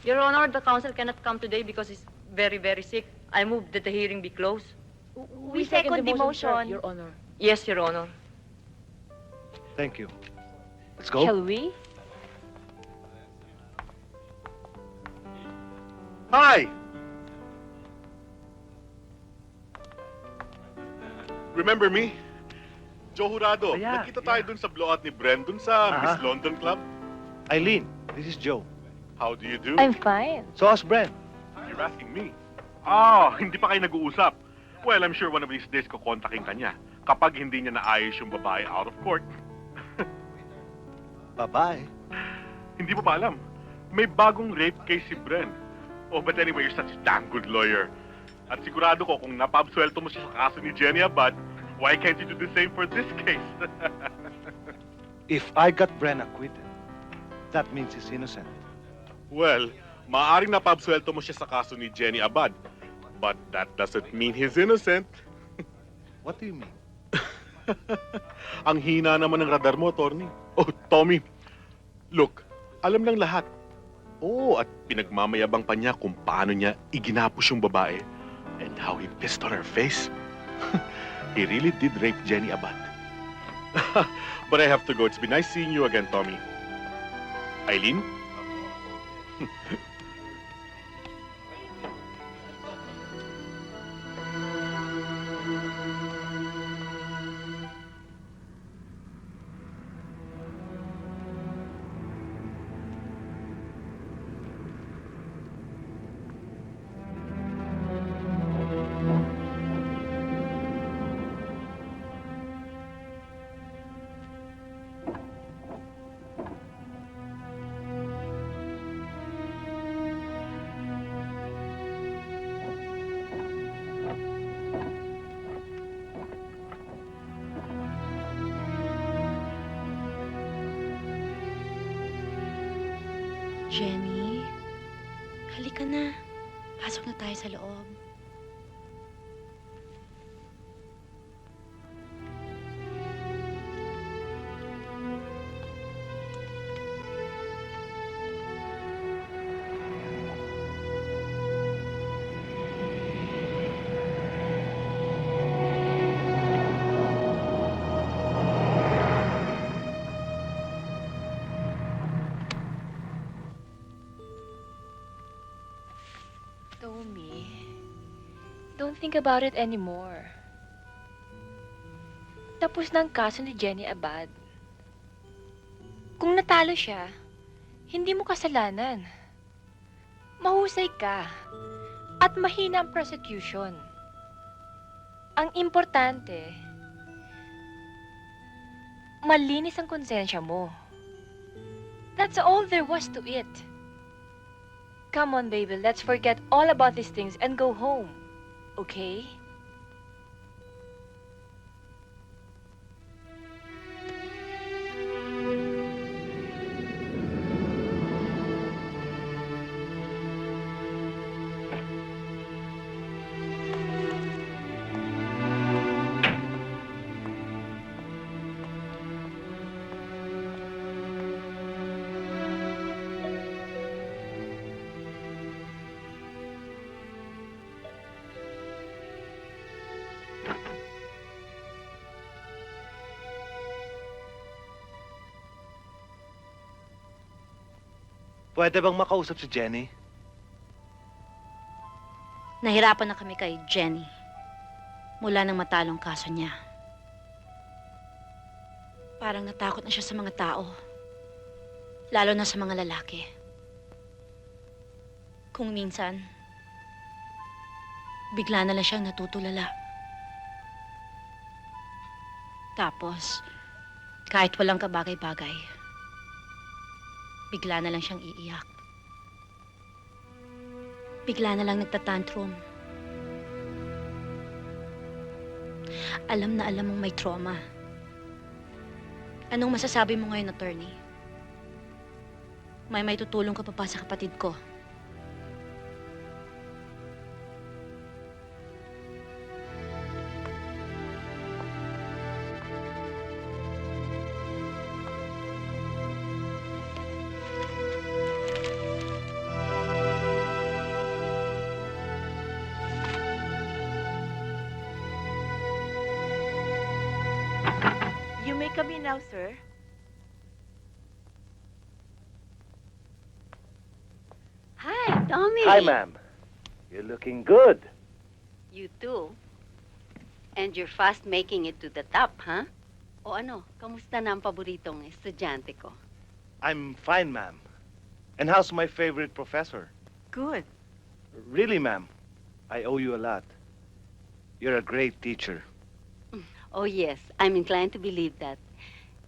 S3: Your Honor, the counsel cannot come today because he's very, very sick. I move that the hearing be closed.
S4: We second the motion.
S3: Your Honor. Yes, Your Honor.
S12: Thank you. Let's go.
S14: Shall we?
S11: Hi!
S15: Remember me? Joe Jurado.
S12: Yeah,
S15: Nagkita tayo dun sa blowout ni Bren dun sa Miss
S12: Aha.
S15: London Club.
S12: Eileen, this is Joe.
S15: How do you do?
S14: I'm fine.
S12: So how's Brent?
S15: You're asking me. Ah, hindi pa kayo nag-uusap. Well, I'm sure one of these days kukontakin ka niya kapag hindi niya naayos yung babae out of court.
S12: Bye-bye.
S15: Hindi mo ba alam? May bagong rape case si Bren. Oh, but anyway, you're such a damn good lawyer. At sigurado ko kung napabswelto mo siya sa kaso ni Jenny Abad, why can't you do the same for this case?
S8: If I got Bren acquitted, that means he's innocent.
S15: Well, maaaring napabswelto mo siya sa kaso ni Jenny Abad. But that doesn't mean he's innocent.
S8: What do you mean?
S15: Ang hina naman ng radar mo, Tony. Oh, Tommy. Look, alam ng lahat. Oh, at pinagmamayabang pa niya kung paano niya iginapos yung babae. And how he pissed on her face. He really did rape Jenny Abad. But I have to go. It's been nice seeing you again, Tommy. Eileen?
S16: Jenny, halika na. Pasok na tayo sa loob.
S5: Tommy, don't think about it anymore. Tapos na ang kaso ni Jenny Abad. Kung natalo siya, hindi mo kasalanan. Mahusay ka at mahina ang prosecution. Ang importante, malinis ang konsensya mo. That's all there was to it. Come on, baby. Let's forget all about these things and go home. Okay?
S12: Pwede bang makausap si Jenny?
S16: Nahirapan na kami kay Jenny. Mula nang matalong kaso niya. Parang natakot na siya sa mga tao. Lalo na sa mga lalaki. Kung minsan, bigla na lang siyang natutulala. Tapos, kahit walang kabagay-bagay, bigla na lang siyang iiyak. Bigla na lang nagtatantrum. Alam na alam mong may trauma. Anong masasabi mo ngayon, attorney? May tutulong ka pa ba sa kapatid ko?
S2: You may come in now, sir.
S16: Hi, Tommy.
S12: Hi, ma'am. You're looking good.
S14: You too. And you're fast making it to the top, huh? O ano, kamusta na ang paboritong estudyante ko?
S12: I'm fine, ma'am. And how's my favorite professor?
S2: Good.
S12: Really, ma'am, I owe you a lot. You're a great teacher.
S14: Oh yes, I'm inclined to believe that.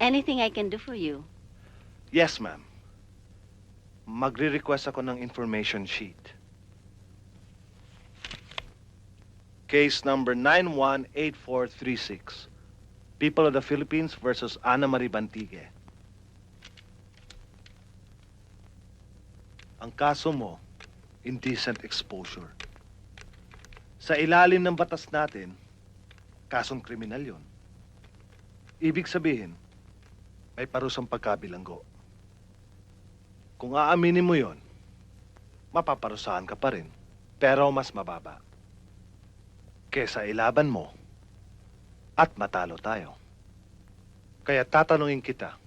S14: Anything I can do for you?
S12: Yes, ma'am. Magre-request ako ng information sheet. Case number 918436. People of the Philippines versus Ana Marie Bantigue. Ang kaso mo, indecent exposure. Sa ilalim ng batas natin, kasong kriminal yon. Ibig sabihin, may parusang pagkabilanggo. Kung aaminin mo yon, mapaparusahan ka pa rin, pero mas mababa. Kesa ilaban mo at matalo tayo. Kaya tatanungin kita,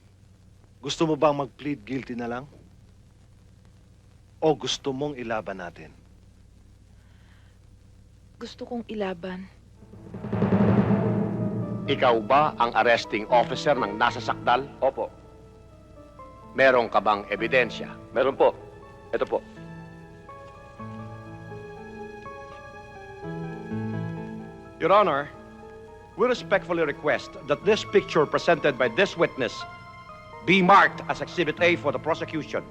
S12: gusto mo bang mag-plead guilty na lang? O gusto mong ilaban natin?
S2: Gusto kong ilaban.
S17: Ikaw ba ang arresting officer ng nasa sakdal? Opo. Meron ka bang ebidensya? Meron po. Ito po.
S18: Your Honor, we respectfully request that this picture presented by this witness be marked as Exhibit A for the prosecution.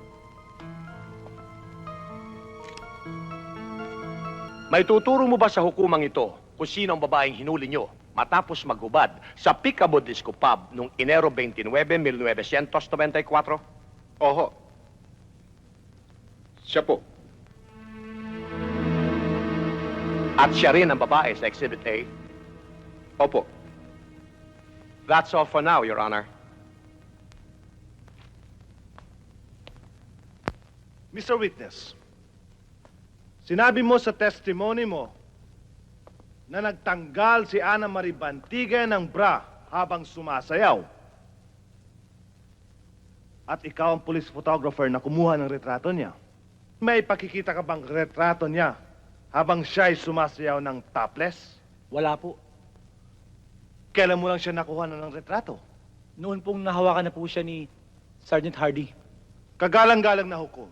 S17: May tuturo mo ba sa hukumang ito kung sino ang babaeng hinuli nyo matapos maghubad sa Picabo Disco Pub noong Enero 29, 1994?
S18: Oho.
S15: Siya po.
S17: At siya rin ang babae sa Exhibit A?
S15: Opo.
S17: That's all for now, Your Honor.
S12: Mr. Witness, sinabi mo sa testimony mo na nagtanggal si Ana Marie Bantiga ng bra habang sumasayaw. At ikaw ang police photographer na kumuha ng retrato niya. May pakikita ka bang retrato niya habang siya'y sumasayaw ng topless?
S10: Wala po.
S12: Kailan mo lang siya nakuha ng retrato?
S10: Noon pong nahawakan na po siya ni Sergeant Hardy.
S12: Kagalang-galang na hukom.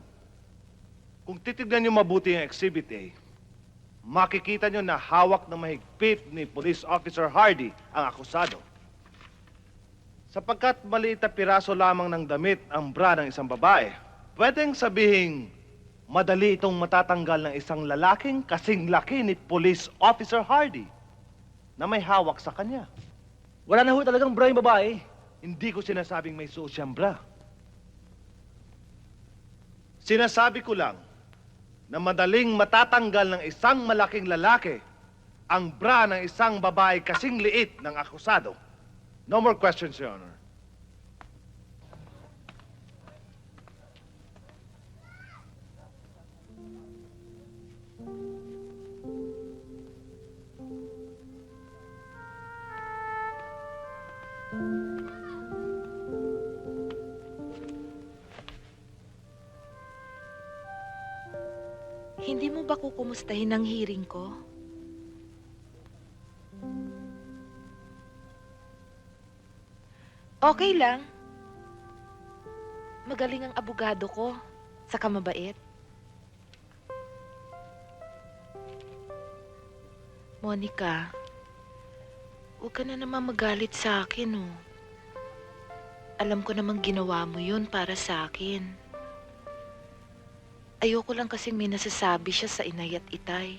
S12: Kung titignan niyo mabuti ang Exhibit A, makikita niyo na hawak na mahigpit ni Police Officer Hardy ang akusado. Sapagkat maliit na piraso lamang ng damit ang bra ng isang babae, pwedeng sabihing madali itong matatanggal ng isang lalaking kasing laki ni Police Officer Hardy na may hawak sa kanya.
S10: Wala na ho talagang bra yung babae.
S12: Hindi ko sinasabing may suot siyang bra. Sinasabi ko lang na madaling matatanggal ng isang malaking lalaki ang bra ng isang babae kasing liit ng akusado. No more questions, Your Honor.
S2: Hindi mo ba kukumustahin ang hearing ko? Okay lang. Magaling ang abogado ko. Saka mabait. Monica, huwag ka na naman magalit sa akin, oh. Alam ko namang ginawa mo yun para sa akin. Ayoko lang kasing may nasasabi siya sa inay at itay.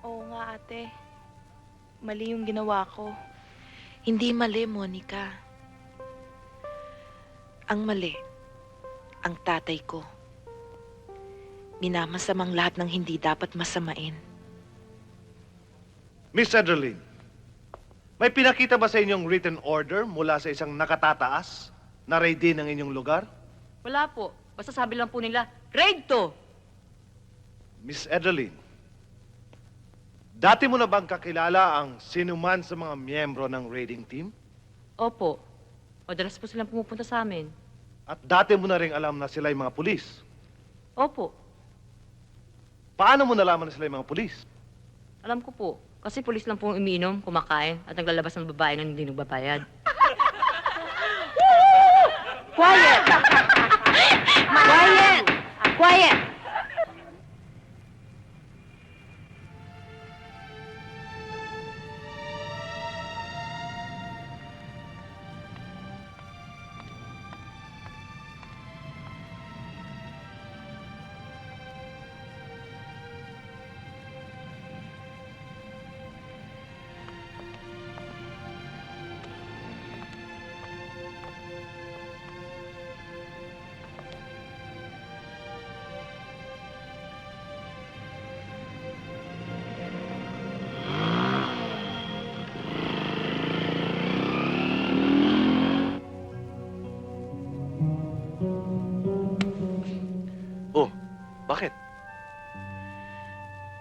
S6: Oo nga, ate. Mali yung ginawa ko.
S2: Hindi mali, Monica. Ang mali, ang tatay ko. Minamasamang lahat ng hindi dapat masamain.
S12: Miss Ederlin, may pinakita ba sa inyong written order mula sa isang nakatataas na raid ng inyong lugar?
S3: Wala po. Basta sabi lang po nila, raid to!
S12: Miss Ederlin, dati mo na bang kakilala ang sinuman sa mga miyembro ng raiding team?
S3: Opo. Madalas po silang pumupunta sa amin.
S12: At dati mo na rin alam na sila'y mga pulis?
S3: Opo.
S12: Paano mo nalaman na sila'y mga pulis?
S3: Alam ko po. Kasi pulis lang po ang umiinom, kumakain, at naglalabas ng babae nang hindi nagbabayad.
S4: Quiet! Quiet! Quiet!
S1: Bakit?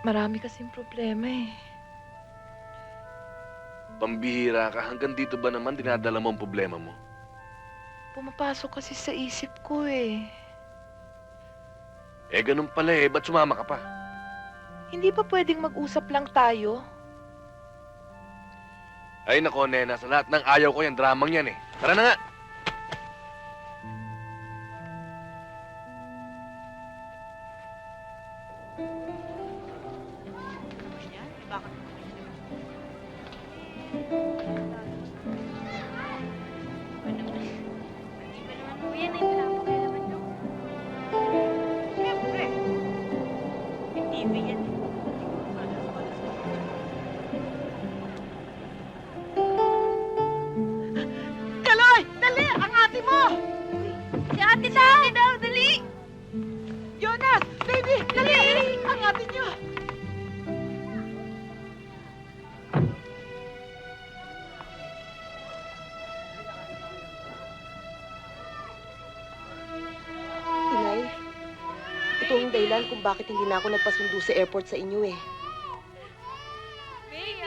S2: Marami kasing problema eh.
S1: Pambihira ka. Hanggang dito ba naman dinadala mo ang problema mo?
S2: Pumapasok kasi sa isip ko eh.
S1: Eh, ganun pala eh. Ba't sumama ka pa?
S2: Hindi ba pwedeng mag-usap lang tayo?
S1: Ay, nako, Nena. Sa lahat ng ayaw ko yan, dramang yan eh. Tara na nga!
S6: Kaloy! Dali! Ang ate mo!
S4: Si ate daw! Dali!
S19: dahilan kung bakit hindi na ako nagpasundo sa airport sa inyo eh.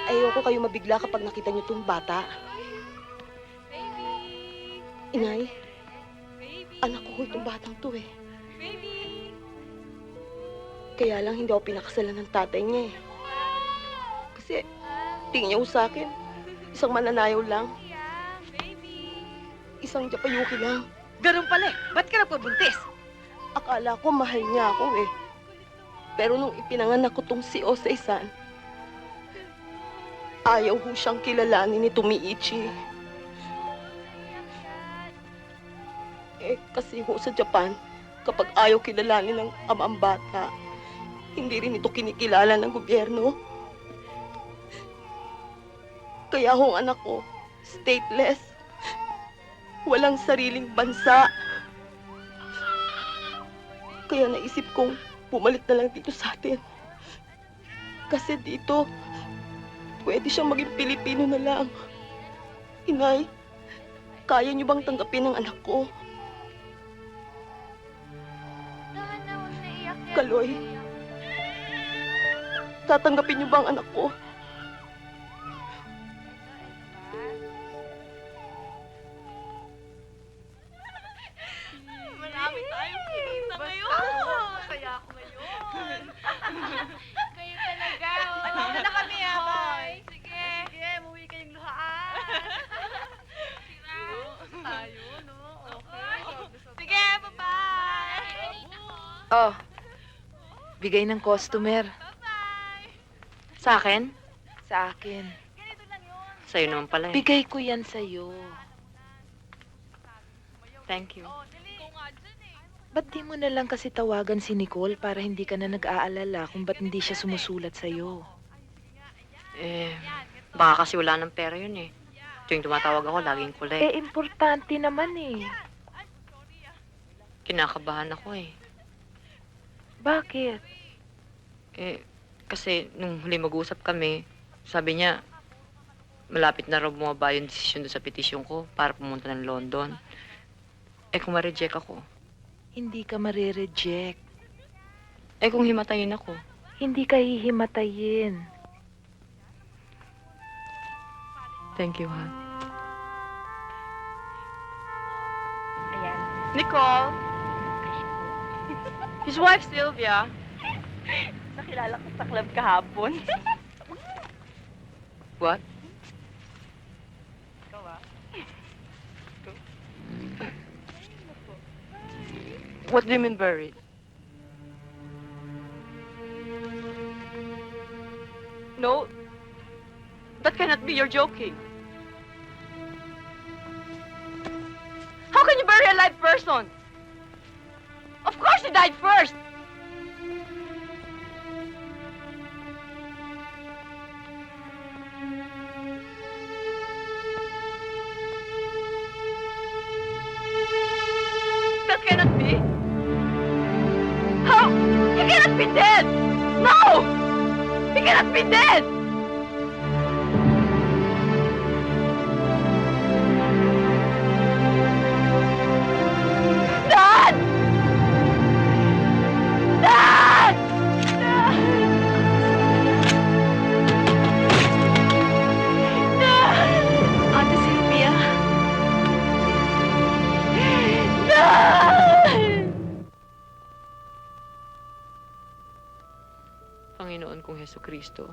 S19: Ayoko kayo mabigla kapag nakita niyo tong bata. Inay, anak ko itong batang to eh. Kaya lang hindi ako pinakasalan ng tatay niya eh. Kasi tingin niya sa akin, isang mananayaw lang. Isang japayuki lang.
S6: Ganun pala eh. Ba't ka nagpabuntis?
S19: Akala ko mahal niya ako eh. Pero nung ipinanganak ko tong si Osei-san, ayaw ho siyang kilalanin ni Tomiichi. Eh, kasi ho sa Japan, kapag ayaw kilalanin ng ama ang bata, hindi rin ito kinikilala ng gobyerno. Kaya ho ang anak ko, stateless, walang sariling bansa. Kaya naisip kong bumalik na lang dito sa atin. Kasi dito, pwede siyang maging Pilipino na lang. Inay, kaya niyo bang tanggapin ang anak ko? Kaloy, tatanggapin niyo ba ang anak ko?
S6: Marami tayong kinita ngayon. Masaya ako ngayon. Kayo talaga. Ano na kami bye. Sige. Sige, muwi kayong luhaan. Tayo, no? Okay. Sige, bye-bye.
S2: Oh, bigay ng customer.
S3: Sa akin?
S2: Sa akin.
S3: Sa'yo naman pala eh.
S2: Bigay ko yan sa'yo.
S3: Thank you.
S2: Ba't di mo na lang kasi tawagan si Nicole para hindi ka na nag-aalala kung ba't hindi siya sumusulat sa'yo?
S3: Eh, baka kasi wala ng pera yun eh. Tuwing tumatawag ako, laging kulit.
S2: Eh, importante naman eh.
S3: Kinakabahan ako eh.
S2: Bakit?
S3: Eh, kasi nung huli mag-usap kami, sabi niya, malapit na raw bumaba yung desisyon doon sa petisyon ko para pumunta ng London. Eh, kung ma-reject ako,
S2: Hindi ka marireject.
S3: eh kung himatayin ako,
S2: Hindi ka hihimatayin.
S3: thank you ha.
S4: Ayan.
S3: Nicole! His wife, Sylvia.
S4: Nakilala ko sa club kahapon.
S3: What?
S4: Ikaw ah.
S3: What do you mean buried? No, that cannot be. You're joking. How can you bury a live person? Of course he died first. That cannot be. How? He cannot be dead! No! He cannot be dead! Dad! Dad!
S2: Ate Sylvia.
S3: Panginoon kong Hesukristo,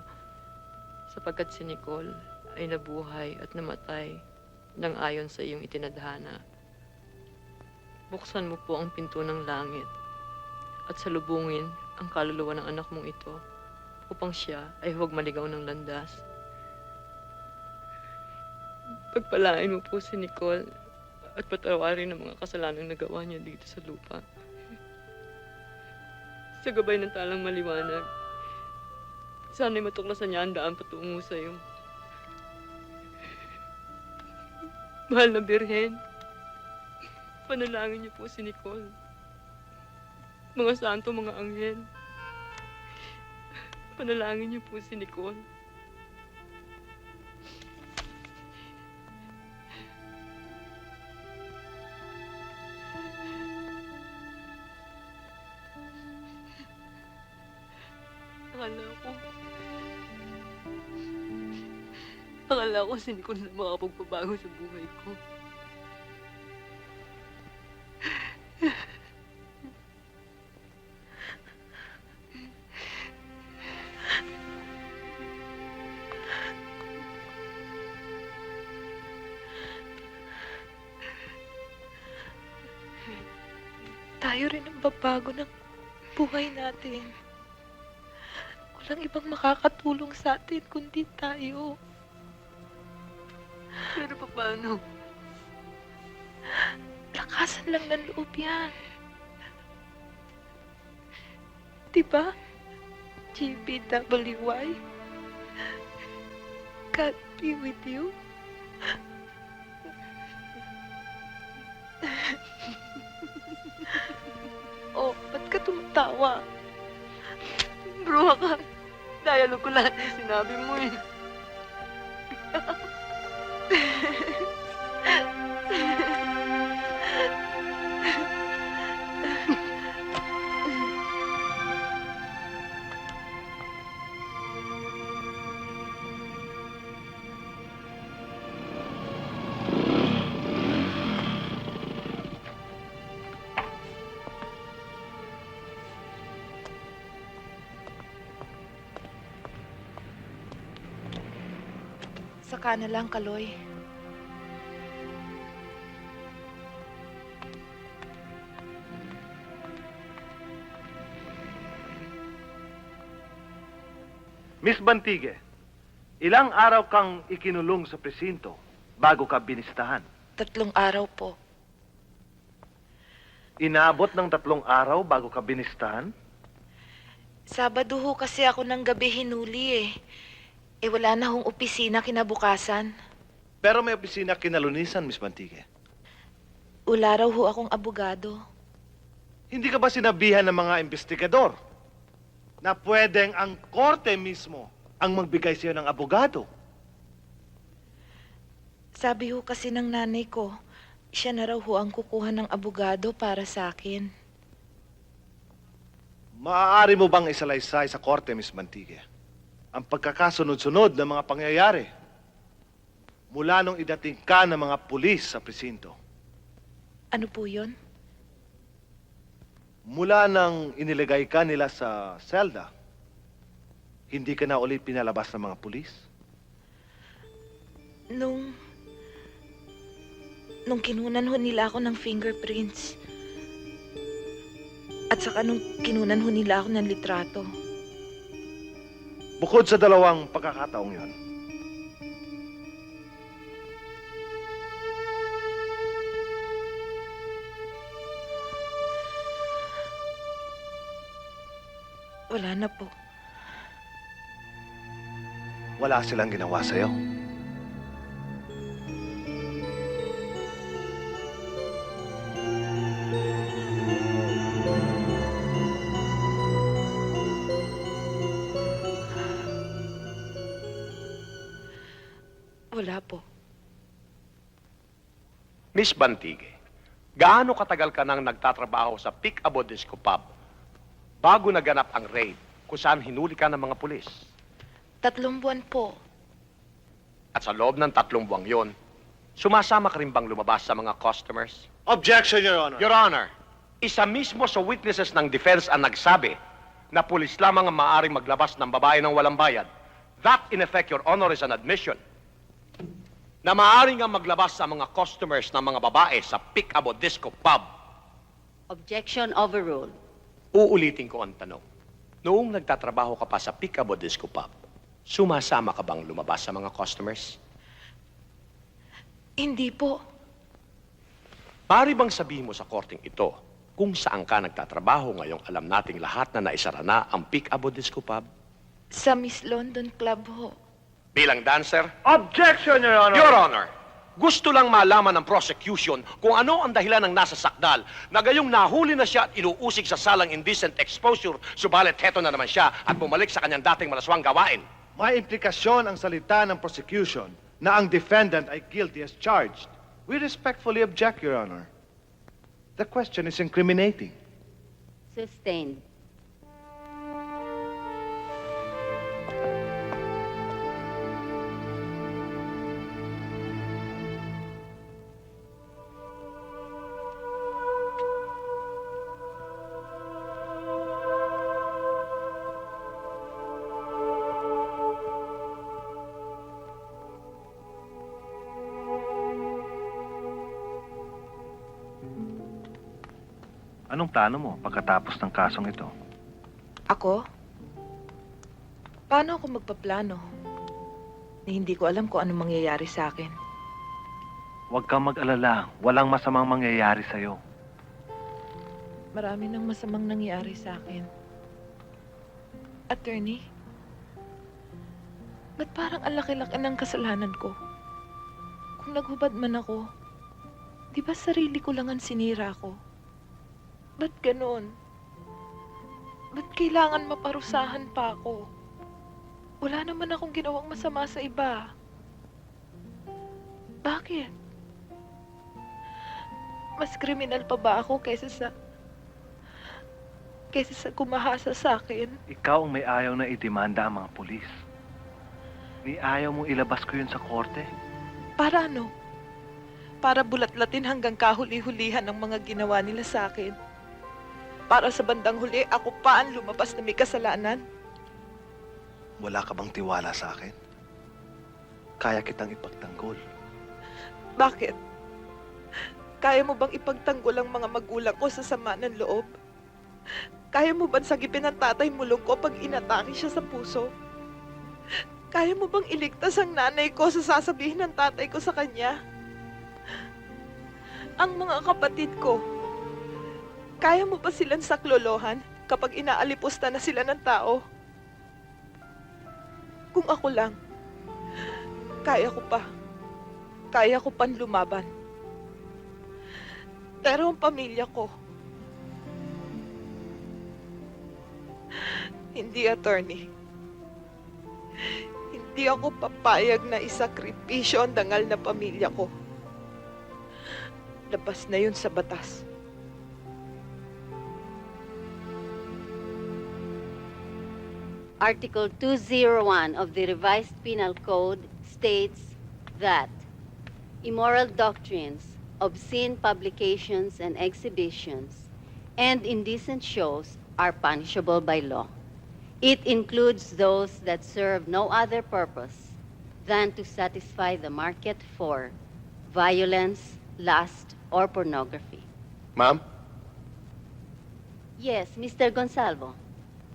S3: sapagkat si Nicole ay nabuhay at namatay nang ayon sa iyong itinadhana. Buksan mo po ang pinto ng langit at salubungin ang kaluluwa ng anak mong ito upang siya ay huwag maligaw ng landas. Pagpalain mo po si Nicole at patawarin ang mga kasalanang nagawa niya dito sa lupa. Sa gabay ng talang maliwanag, sana'y matuklasan niya ang daan patungo sa'yo. Mahal na Birhen, panalangin niyo po si Nicole. Mga santo, mga anghel, panalangin niyo po si Nicole.
S7: Akala ko si Nicole na makapagpabago sa buhay ko.
S2: Tayo rin ang babago ng buhay natin. Walang ibang makakatulong sa atin kundi tayo.
S7: Pero paano?
S2: Lakasan lang ng loob yan. Diba? GPWY? God be with you. Oh, ba't ka tumatawa?
S7: Bro ka. Dialogue ko lahat yung sinabi mo eh.
S2: Saka na lang, Kaloy.
S12: Miss Bantige, ilang araw kang ikinulong sa presinto bago ka binistahan?
S2: 3 araw po.
S12: Inabot ng 3 araw bago ka binistahan?
S2: Sabado ho kasi ako ng gabi hinuli eh. Eh wala na hong opisina kinabukasan.
S12: Pero may opisina kinalunisan, Miss Bantige.
S2: Wala raw ho akong abogado.
S12: Hindi ka ba sinabihan ng mga investigador na pwedeng ang korte mismo ang magbigay sa'yo ng abogado?
S2: Sabi ho kasi ng nanay ko, siya na raw ho ang kukuha ng abogado para sa akin.
S12: Maaari mo bang isalaysay sa korte, Miss Bantige, ang pagkakasunod-sunod ng mga pangyayari mula nung idating ka ng mga pulis sa presinto?
S2: Ano po yun?
S12: Mula nang iniligay ka nila sa selda, hindi ka na ulit pinalabas ng mga pulis?
S2: Nung kinunan ho nila ako ng fingerprints. At saka nung kinunan ho nila ako ng litrato.
S12: Bukod sa 2 pagkakataong yon,
S2: wala na po.
S12: wala silang ginawa sa'yo.
S2: Wala po.
S17: Miss Bantige, gaano katagal ka nang nagtatrabaho sa Pick-a-Bo Disco Pub bago naganap ang raid kung saan hinuli ka ng mga pulis?
S2: 3 buwan po.
S17: At sa loob ng 3 buwang yon, sumasama ka rin bang lumabas sa mga customers?
S12: Objection, Your Honor.
S17: Your Honor, isa mismo sa witnesses ng defense ang nagsabi na pulis lamang ang maaaring maglabas ng babae ng walang bayad. That, in effect, Your Honor, is an admission na maaaring ang maglabas sa mga customers ng mga babae sa Pick-a-Bo Disco Pub.
S14: Objection overruled.
S17: Uulitin ko ang tanong. Noong nagtatrabaho ka pa sa Pick-a-Bo Disco Pub, sumasama ka bang lumabas sa mga customers?
S2: Hindi po.
S17: Pari bang sabihin mo sa korteng ito kung saan ka nagtatrabaho ngayong alam nating lahat na naisara na ang Pick-a-Bo Disco Pub?
S2: Sa Miss London Club ho.
S17: Bilang dancer?
S12: Objection, Your Honor!
S17: Your Honor, gusto lang malaman ng prosecution kung ano ang dahilan ng nasa sakdal na gayong nahuli na siya at inuusig sa salang indecent exposure, subalit heto na naman siya at bumalik sa kanyang dating malaswang gawain.
S12: May implikasyon ang salita ng prosecution na ang defendant ay guilty as charged. We respectfully object, Your Honor. The question is incriminating.
S14: Sustained.
S12: Anong plano mo pagkatapos ng kasong ito?
S2: Ako? Paano ako magpaplano? Hindi ko alam kung anong mangyayari sa akin.
S12: Huwag kang mag-alala. Walang masamang mangyayari sa'yo.
S2: Marami nang masamang nangyari sa akin. Attorney, ba't parang ang laki-laki ng kasalanan ko? Kung naghubad man ako, di ba sarili ko lang ang sinira ko? Ba't ganon? Ba't kailangan maparusahan pa ako? Wala naman akong ginawang masama sa iba. Bakit? Mas kriminal pa ba ako kaysa sa kumahasa sa akin?
S12: Ikaw ang may ayaw na idemanda ang mga pulis. Ni ayaw mong ilabas ko yun sa korte.
S2: Para ano? Para bulat-latin hanggang kahuli-hulihan ang mga ginawa nila sa akin. Para sa bandang huli, ako pa ang lumabas na may kasalanan.
S12: Wala ka bang tiwala sa akin? Kaya kitang ipagtanggol.
S2: Bakit? Kaya mo bang ipagtanggol ang mga magulang ko sa sama ng loob? Kaya mo bang sagipin ang tatay mulong ko pag inatake siya sa puso? Kaya mo bang iligtas ang nanay ko sa sasabihin ng tatay ko sa kanya? Ang mga kapatid ko, kaya mo ba silang saklolohan kapag inaalipusta na sila ng tao? Kung ako lang, kaya ko pa. Kaya ko pang lumaban. Pero ang pamilya ko, hindi, attorney. Hindi ako papayag na isakripisyo ang dangal na pamilya ko. Labas na yun sa batas.
S14: Article 201 of the Revised Penal Code states that immoral doctrines, obscene publications and exhibitions, and indecent shows are punishable by law. It includes those that serve no other purpose than to satisfy the market for violence, lust, or pornography.
S11: Ma'am,
S14: Yes, Mr. Gonsalvo.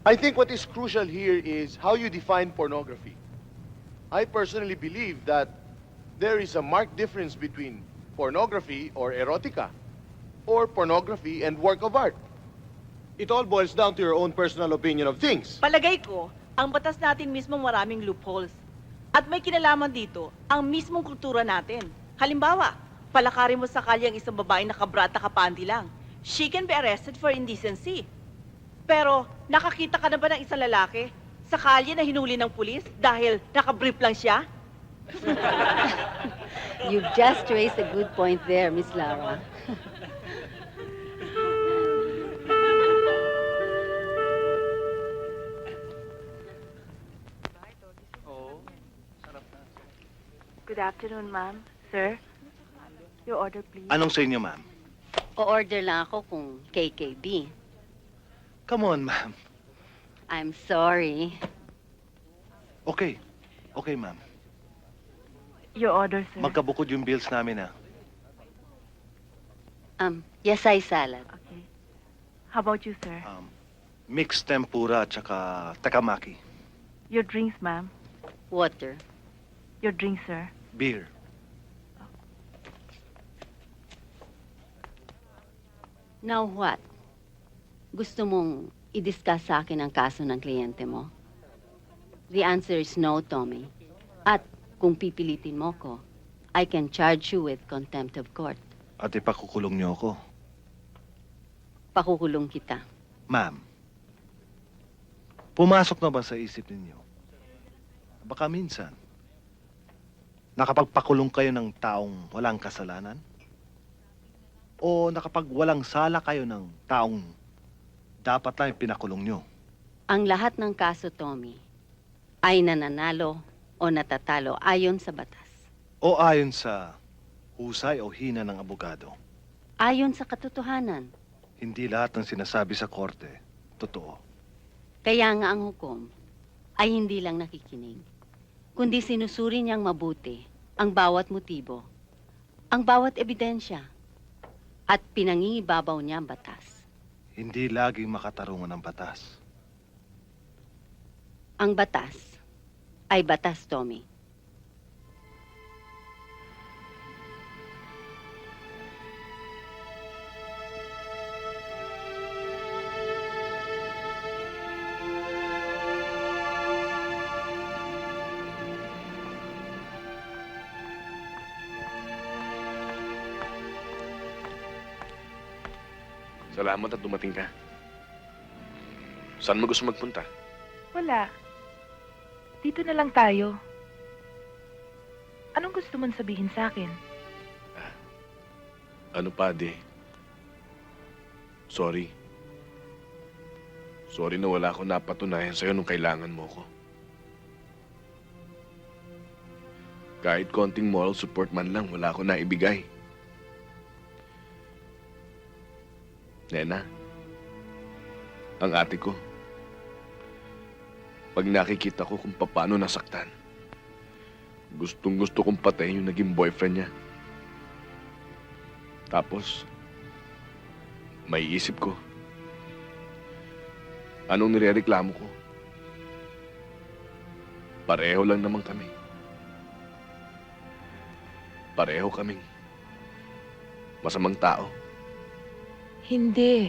S11: I think what is crucial here is how you define pornography. I personally believe that there is a marked difference between pornography or erotica, or pornography and work of art. It all boils down to your own personal opinion of things.
S6: Palagay ko, ang batas natin mismo maraming loopholes. At may kinalaman dito, ang mismong kultura natin. Halimbawa, palakarin mo sa kalye ang isang babae na kabrata kapanti lang. She can be arrested for indecency. Pero, nakakita ka na ba ng isang lalaki sa kalye na hinuli ng pulis dahil nakabrief lang siya?
S14: You've just raised a good point there, Miss Lara.
S2: Good afternoon, ma'am. Sir, your order, please.
S12: Anong sa inyo, ma'am?
S14: O-order lang ako kung KKB.
S12: Come on, ma'am.
S14: I'm sorry.
S12: Okay. Okay, ma'am.
S2: Your order, sir.
S12: Magkabukod yung bills namin, ah.
S14: Yasay salad.
S2: Okay. How about you, sir?
S12: Mixed tempura at saka takamaki.
S2: Your drinks, ma'am.
S14: Water.
S2: Your drinks, sir.
S12: Beer.
S14: Now what? Gusto mong i-discuss sa akin ang kaso ng kliyente mo? The answer is no, Tommy. At kung pipilitin mo ko, I can charge you with contempt of court.
S12: At ipakukulong niyo ako.
S14: Pakukulong kita.
S12: Ma'am, pumasok na ba sa isip ninyo? Baka minsan, nakapagpakulong kayo ng taong walang kasalanan? O nakapagwalang sala kayo ng taong dapat lang pinakulong nyo?
S14: Ang lahat ng kaso, Tommy, ay nananalo o natatalo ayon sa batas.
S12: O ayon sa husay o hina ng abogado?
S14: Ayon sa katotohanan.
S12: Hindi lahat ng sinasabi sa korte, totoo.
S14: Kaya nga ang hukom ay hindi lang nakikinig, kundi sinusuri niyang mabuti ang bawat motibo, ang bawat ebidensya, at pinangingibabaw niya ang batas.
S12: hindi laging makatarungan ng batas.
S14: Ang batas ay batas, Tommy.
S15: Salamat at dumating ka. Saan mo gusto magpunta?
S2: Wala. Dito na lang tayo. Anong gusto mong sabihin sa akin?
S15: Ano pa, Ade? Sorry. Sorry na wala akong napatunayan sa'yo nung kailangan mo ko. Kahit konting moral support man lang, wala akong naibigay. Nena, ang ate ko, pag nakikita ko kung paano nasaktan, gustong-gusto kong patayin yung naging boyfriend niya. Tapos, may isip ko, anong nirereklamo ko? Pareho lang naman kami. Pareho kaming masamang tao.
S2: Hindi.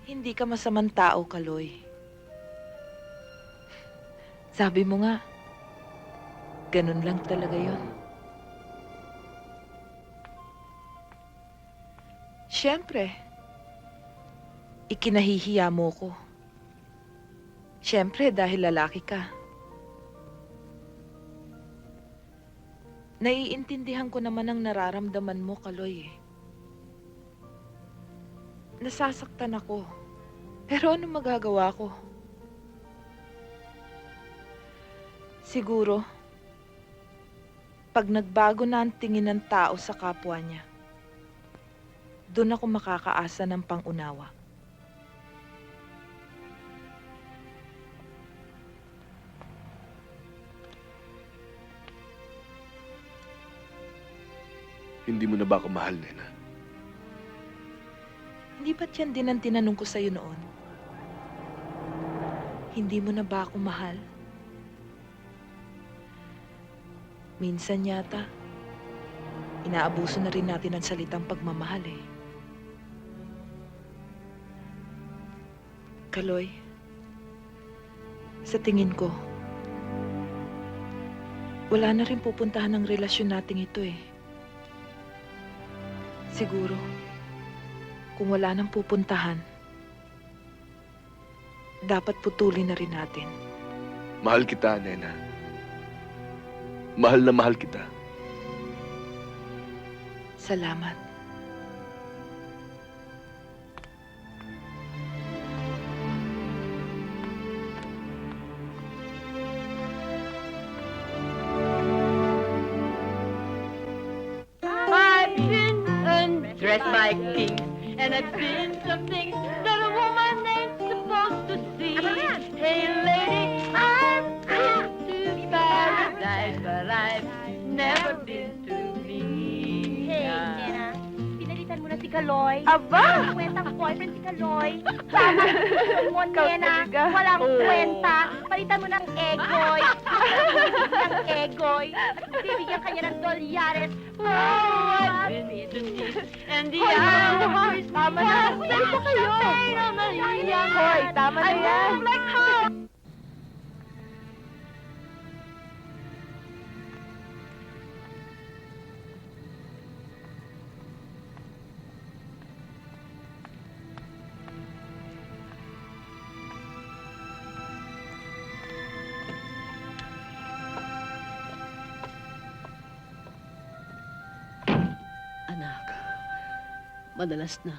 S2: Hindi ka masamang tao, Kaloy. Sabi mo nga, ganun lang talaga yon. Siyempre, ikinahihiya mo ko. Siyempre, dahil lalaki ka. Naiintindihan ko naman ang nararamdaman mo, Kaloy eh. Nasasaktan ako. Pero ano magagawa ko? Siguro, pag nagbago na ang tingin ng tao sa kapwa niya, doon ako makakaasa ng pangunawa.
S15: Hindi mo na ba ako mahal, Nena?
S2: Hindi ba't yan din ang tinanong ko sa'yo noon? Hindi mo na ba ako mahal? Minsan yata, inaabuso na rin natin ang salitang pagmamahal eh. Kaloy, sa tingin ko, wala na rin pupuntahan ng relasyon nating ito eh. Siguro, kung wala nang pupuntahan, dapat putulin na rin natin.
S15: Mahal kita, Nena. Mahal na mahal kita.
S2: Salamat.
S3: I've been undressed by kings, and I've seen some things that a woman ain't supposed to see. Hey lady, I've been to paradise, but I've never been to me.
S4: Hey, Nena, pinalitan mo na si Kaloy.
S6: Aba!
S4: Walang kwentang boyfriend si Kaloy. Tama, mo, Nena. Walang kwenta. Palitan mo ng egoy. Ng egoy. At bibigyan kanya ng dolyares.
S3: Oh, I've been to me, and the hours
S6: Tama na. Salita kayo. Hoy, tama na yan.
S7: Anak, madalas na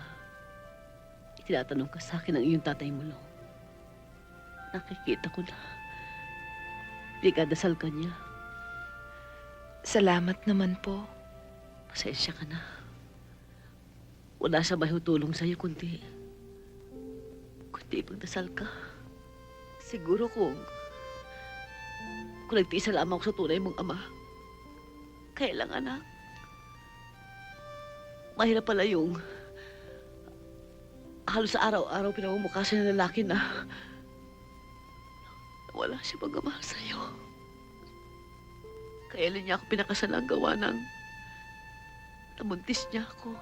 S7: itinatanong ka sa akin ang iyong tatay mo, Lo. Nakikita ko na pinagdasal ka niya.
S2: Salamat naman po.
S7: Pasensya ka na. Wala siya mahutulong sa'yo kundi ipagdasal ka. Siguro kung nagtiisa lamang ako sa tunay mong ama, kaya lang, anak, mahirap pala yung halos araw-araw pinamumukha siya ng lalaki na wala siya pagmamahal sa'yo. Kailan niya ako pinakasalang gawa ng nabuntis niya ako.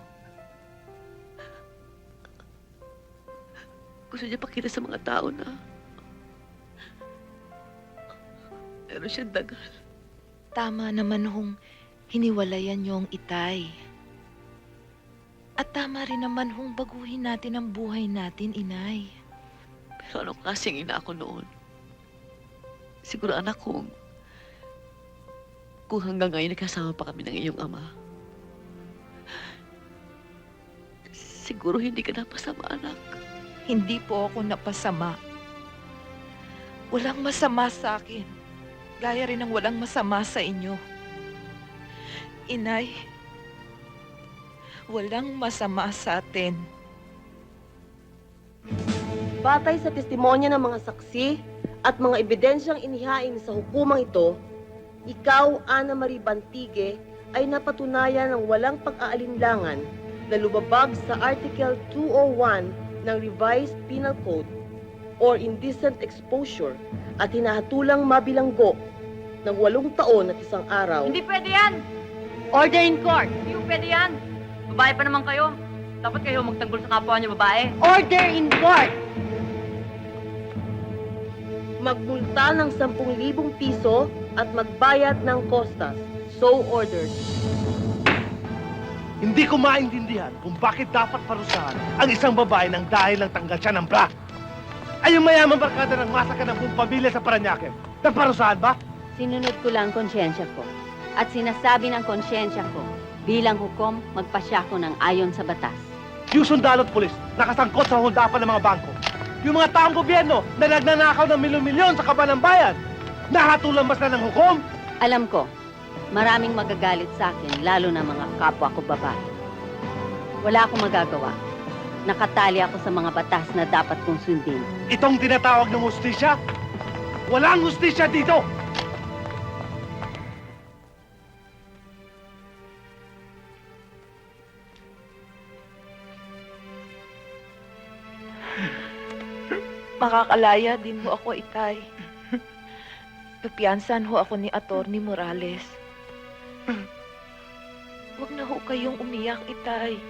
S7: Gusto niya pakita sa mga tao na meron siyang dagal.
S2: Tama naman hong hiniwalayan niyo ang itay. At tama rin naman hong baguhin natin ang buhay natin, inay.
S7: Pero anong klaseng ina ako noon? Siguro anak kong kung hanggang ngayon nagkasama pa kami ng iyong ama. Siguro hindi ka napasama, anak.
S2: Hindi po ako napasama. Walang masama sa akin. Gaya rin ng walang masama sa inyo. Inay, walang masama sa atin.
S19: Batay sa testimonya ng mga saksi at mga ebidensyang inihain sa hukumang ito, ikaw, Ana Marie Bantigue, ay napatunayan ng walang pag-aalinlangan na lumabag sa Article 201 ng Revised Penal Code or indecent exposure at hinahatulang mabilanggo ng 8 taon at 1 araw.
S3: Hindi pwede yan! Order in court! Hindi pwede yan! Babae pa naman kayo. Dapat kayo magtanggol sa kapwa niyo babae.
S19: Order in court! Magmulta ng 10,000 piso at magbayad ng kostas. So ordered.
S12: Hindi ko maintindihan kung bakit dapat parusahan ang isang babae nang dahil lang tanggal siya ng bra. Ay yung mayaman barkada ng masaka ng buong pamilya sa Paranaque. Nagparusahan ba?
S14: Sinunod ko lang konsyensya ko. At sinasabi ng konsyensya ko, bilang hukom, magpasya ko ng ayon sa batas.
S12: Yung sundalo at pulis, nakasangkot sa huldapan ng mga bangko. Yung mga taong gobyerno na nagnanakaw ng milyon-milyon sa kaban ng bayan, nahatulang mas na ng hukom.
S14: Alam ko, maraming magagalit sa akin, lalo na mga kapwa ko babae. Wala akong magagawa. Nakatali ako sa mga batas na dapat kong sundin.
S12: Itong tinatawag ng hustisya? Walang hustisya dito!
S2: Makakalaya din ho ako, itay. Papiyansan ho ako ni Atty. Morales. Huwag na ho kayong umiyak, itay.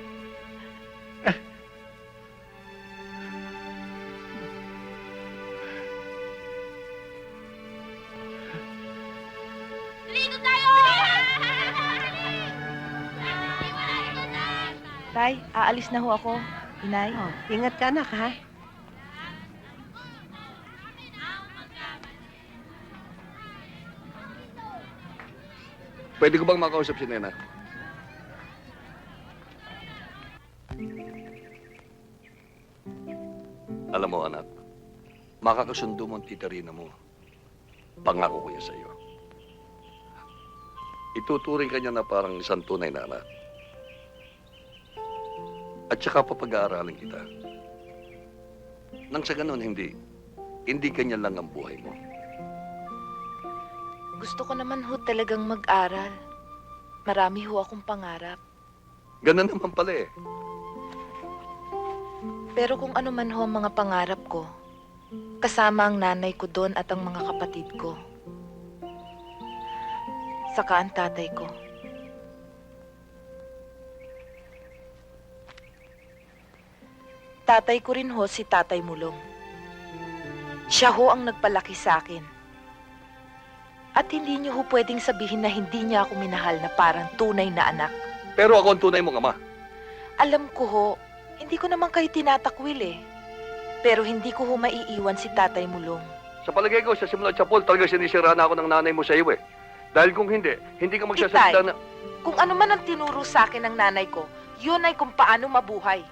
S2: Tay, aalis na ho ako. Inay.
S19: Ingat ka, anak, ha?
S1: Pwede ko bang makausap si Nena? Alam mo, anak, makakasundo mo ang tita Rina mo. Pangako ko yan sa iyo. Ituturing ka niya na parang isang tunay na anak. At saka papag-aaralin kita. Nang sa ganun, hindi kanya lang ang buhay mo.
S2: Gusto ko naman ho talagang mag-aral. Marami ho akong pangarap.
S1: Ganun naman pala eh.
S2: Pero kung ano man ho ang mga pangarap ko, kasama ang nanay ko doon at ang mga kapatid ko. Saka ang tatay ko. Tatay ko rin ho si Tatay Mulong. Siya ho ang nagpalaki sa akin. At hindi niyo ho pwedeng sabihin na hindi niya ako minahal na parang tunay na anak.
S1: Pero ako ang tunay mong ama.
S2: Alam ko ho, hindi ko naman kayo tinatakwil eh. Pero hindi ko ho maiiwan si Tatay Mulong.
S1: Sa palagay ko, sa simula at sa pool, talaga sinisira na ako ng nanay mo sa iyo eh. Dahil kung hindi ka magsasalita
S2: Itay,
S1: na...
S2: kung ano man ang tinuro sa akin ng nanay ko, yun ay kung paano mabuhay.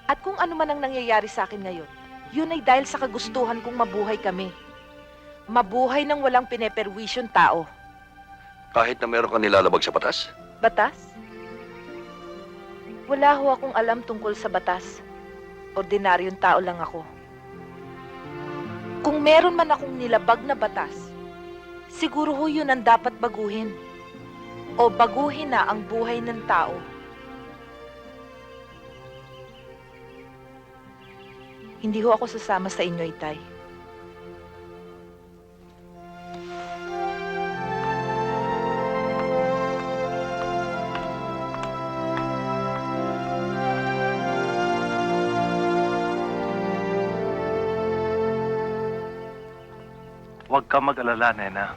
S2: At kung ano man ang nangyayari sa akin ngayon, yun ay dahil sa kagustuhan kong mabuhay kami. Mabuhay ng walang pineperwisyong tao.
S1: Kahit na meron ka nilalabag sa batas?
S2: Batas? Wala ho akong alam tungkol sa batas. Ordinaryong tao lang ako. Kung meron man akong nilabag na batas, siguro ho yun ang dapat baguhin. O baguhin na ang buhay ng tao. Hindi ho ako sasama sa inyo, Itay.
S12: Huwag ka mag-alala, Nena.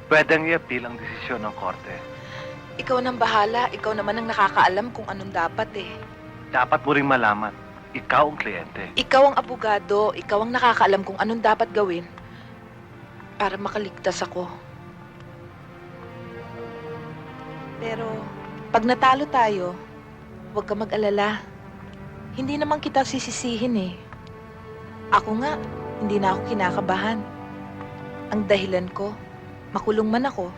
S12: Pwedeng i-appeal ang desisyon ng korte.
S2: Ikaw nang bahala. Ikaw naman ang nakakaalam kung anong dapat eh.
S12: Dapat mo ring malaman, ikaw ang kliyente.
S2: Ikaw ang abogado. Ikaw ang nakakaalam kung anong dapat gawin para makaligtas ako. Pero, pag natalo tayo, huwag ka mag-alala. Hindi naman kita sisisihin eh. Ako nga, hindi na ako kinakabahan. Ang dahilan ko, makulong man ako,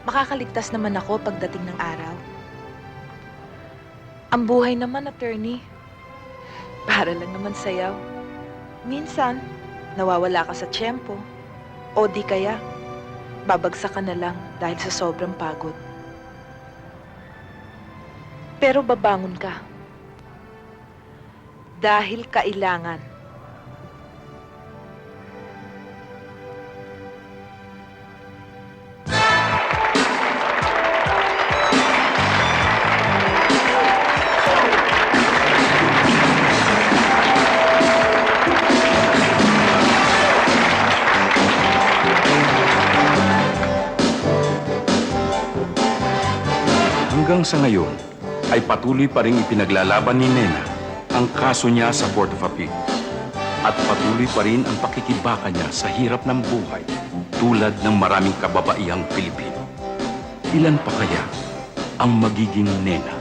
S2: makakaligtas naman ako pagdating ng araw. Ang buhay naman, attorney, para lang naman sayaw. Minsan, nawawala ka sa tiyempo. O di kaya, babagsak ka na lang dahil sa sobrang pagod. Pero babangon ka. Dahil kailangan.
S20: Hanggang sa ngayon, ay patuloy pa rin ipinaglalaban ni Nena ang kaso niya sa Court of Appeal. At patuloy pa rin ang pakikibaka niya sa hirap ng buhay tulad ng maraming kababaihang Pilipino. Ilan pa kaya ang magiging Nena?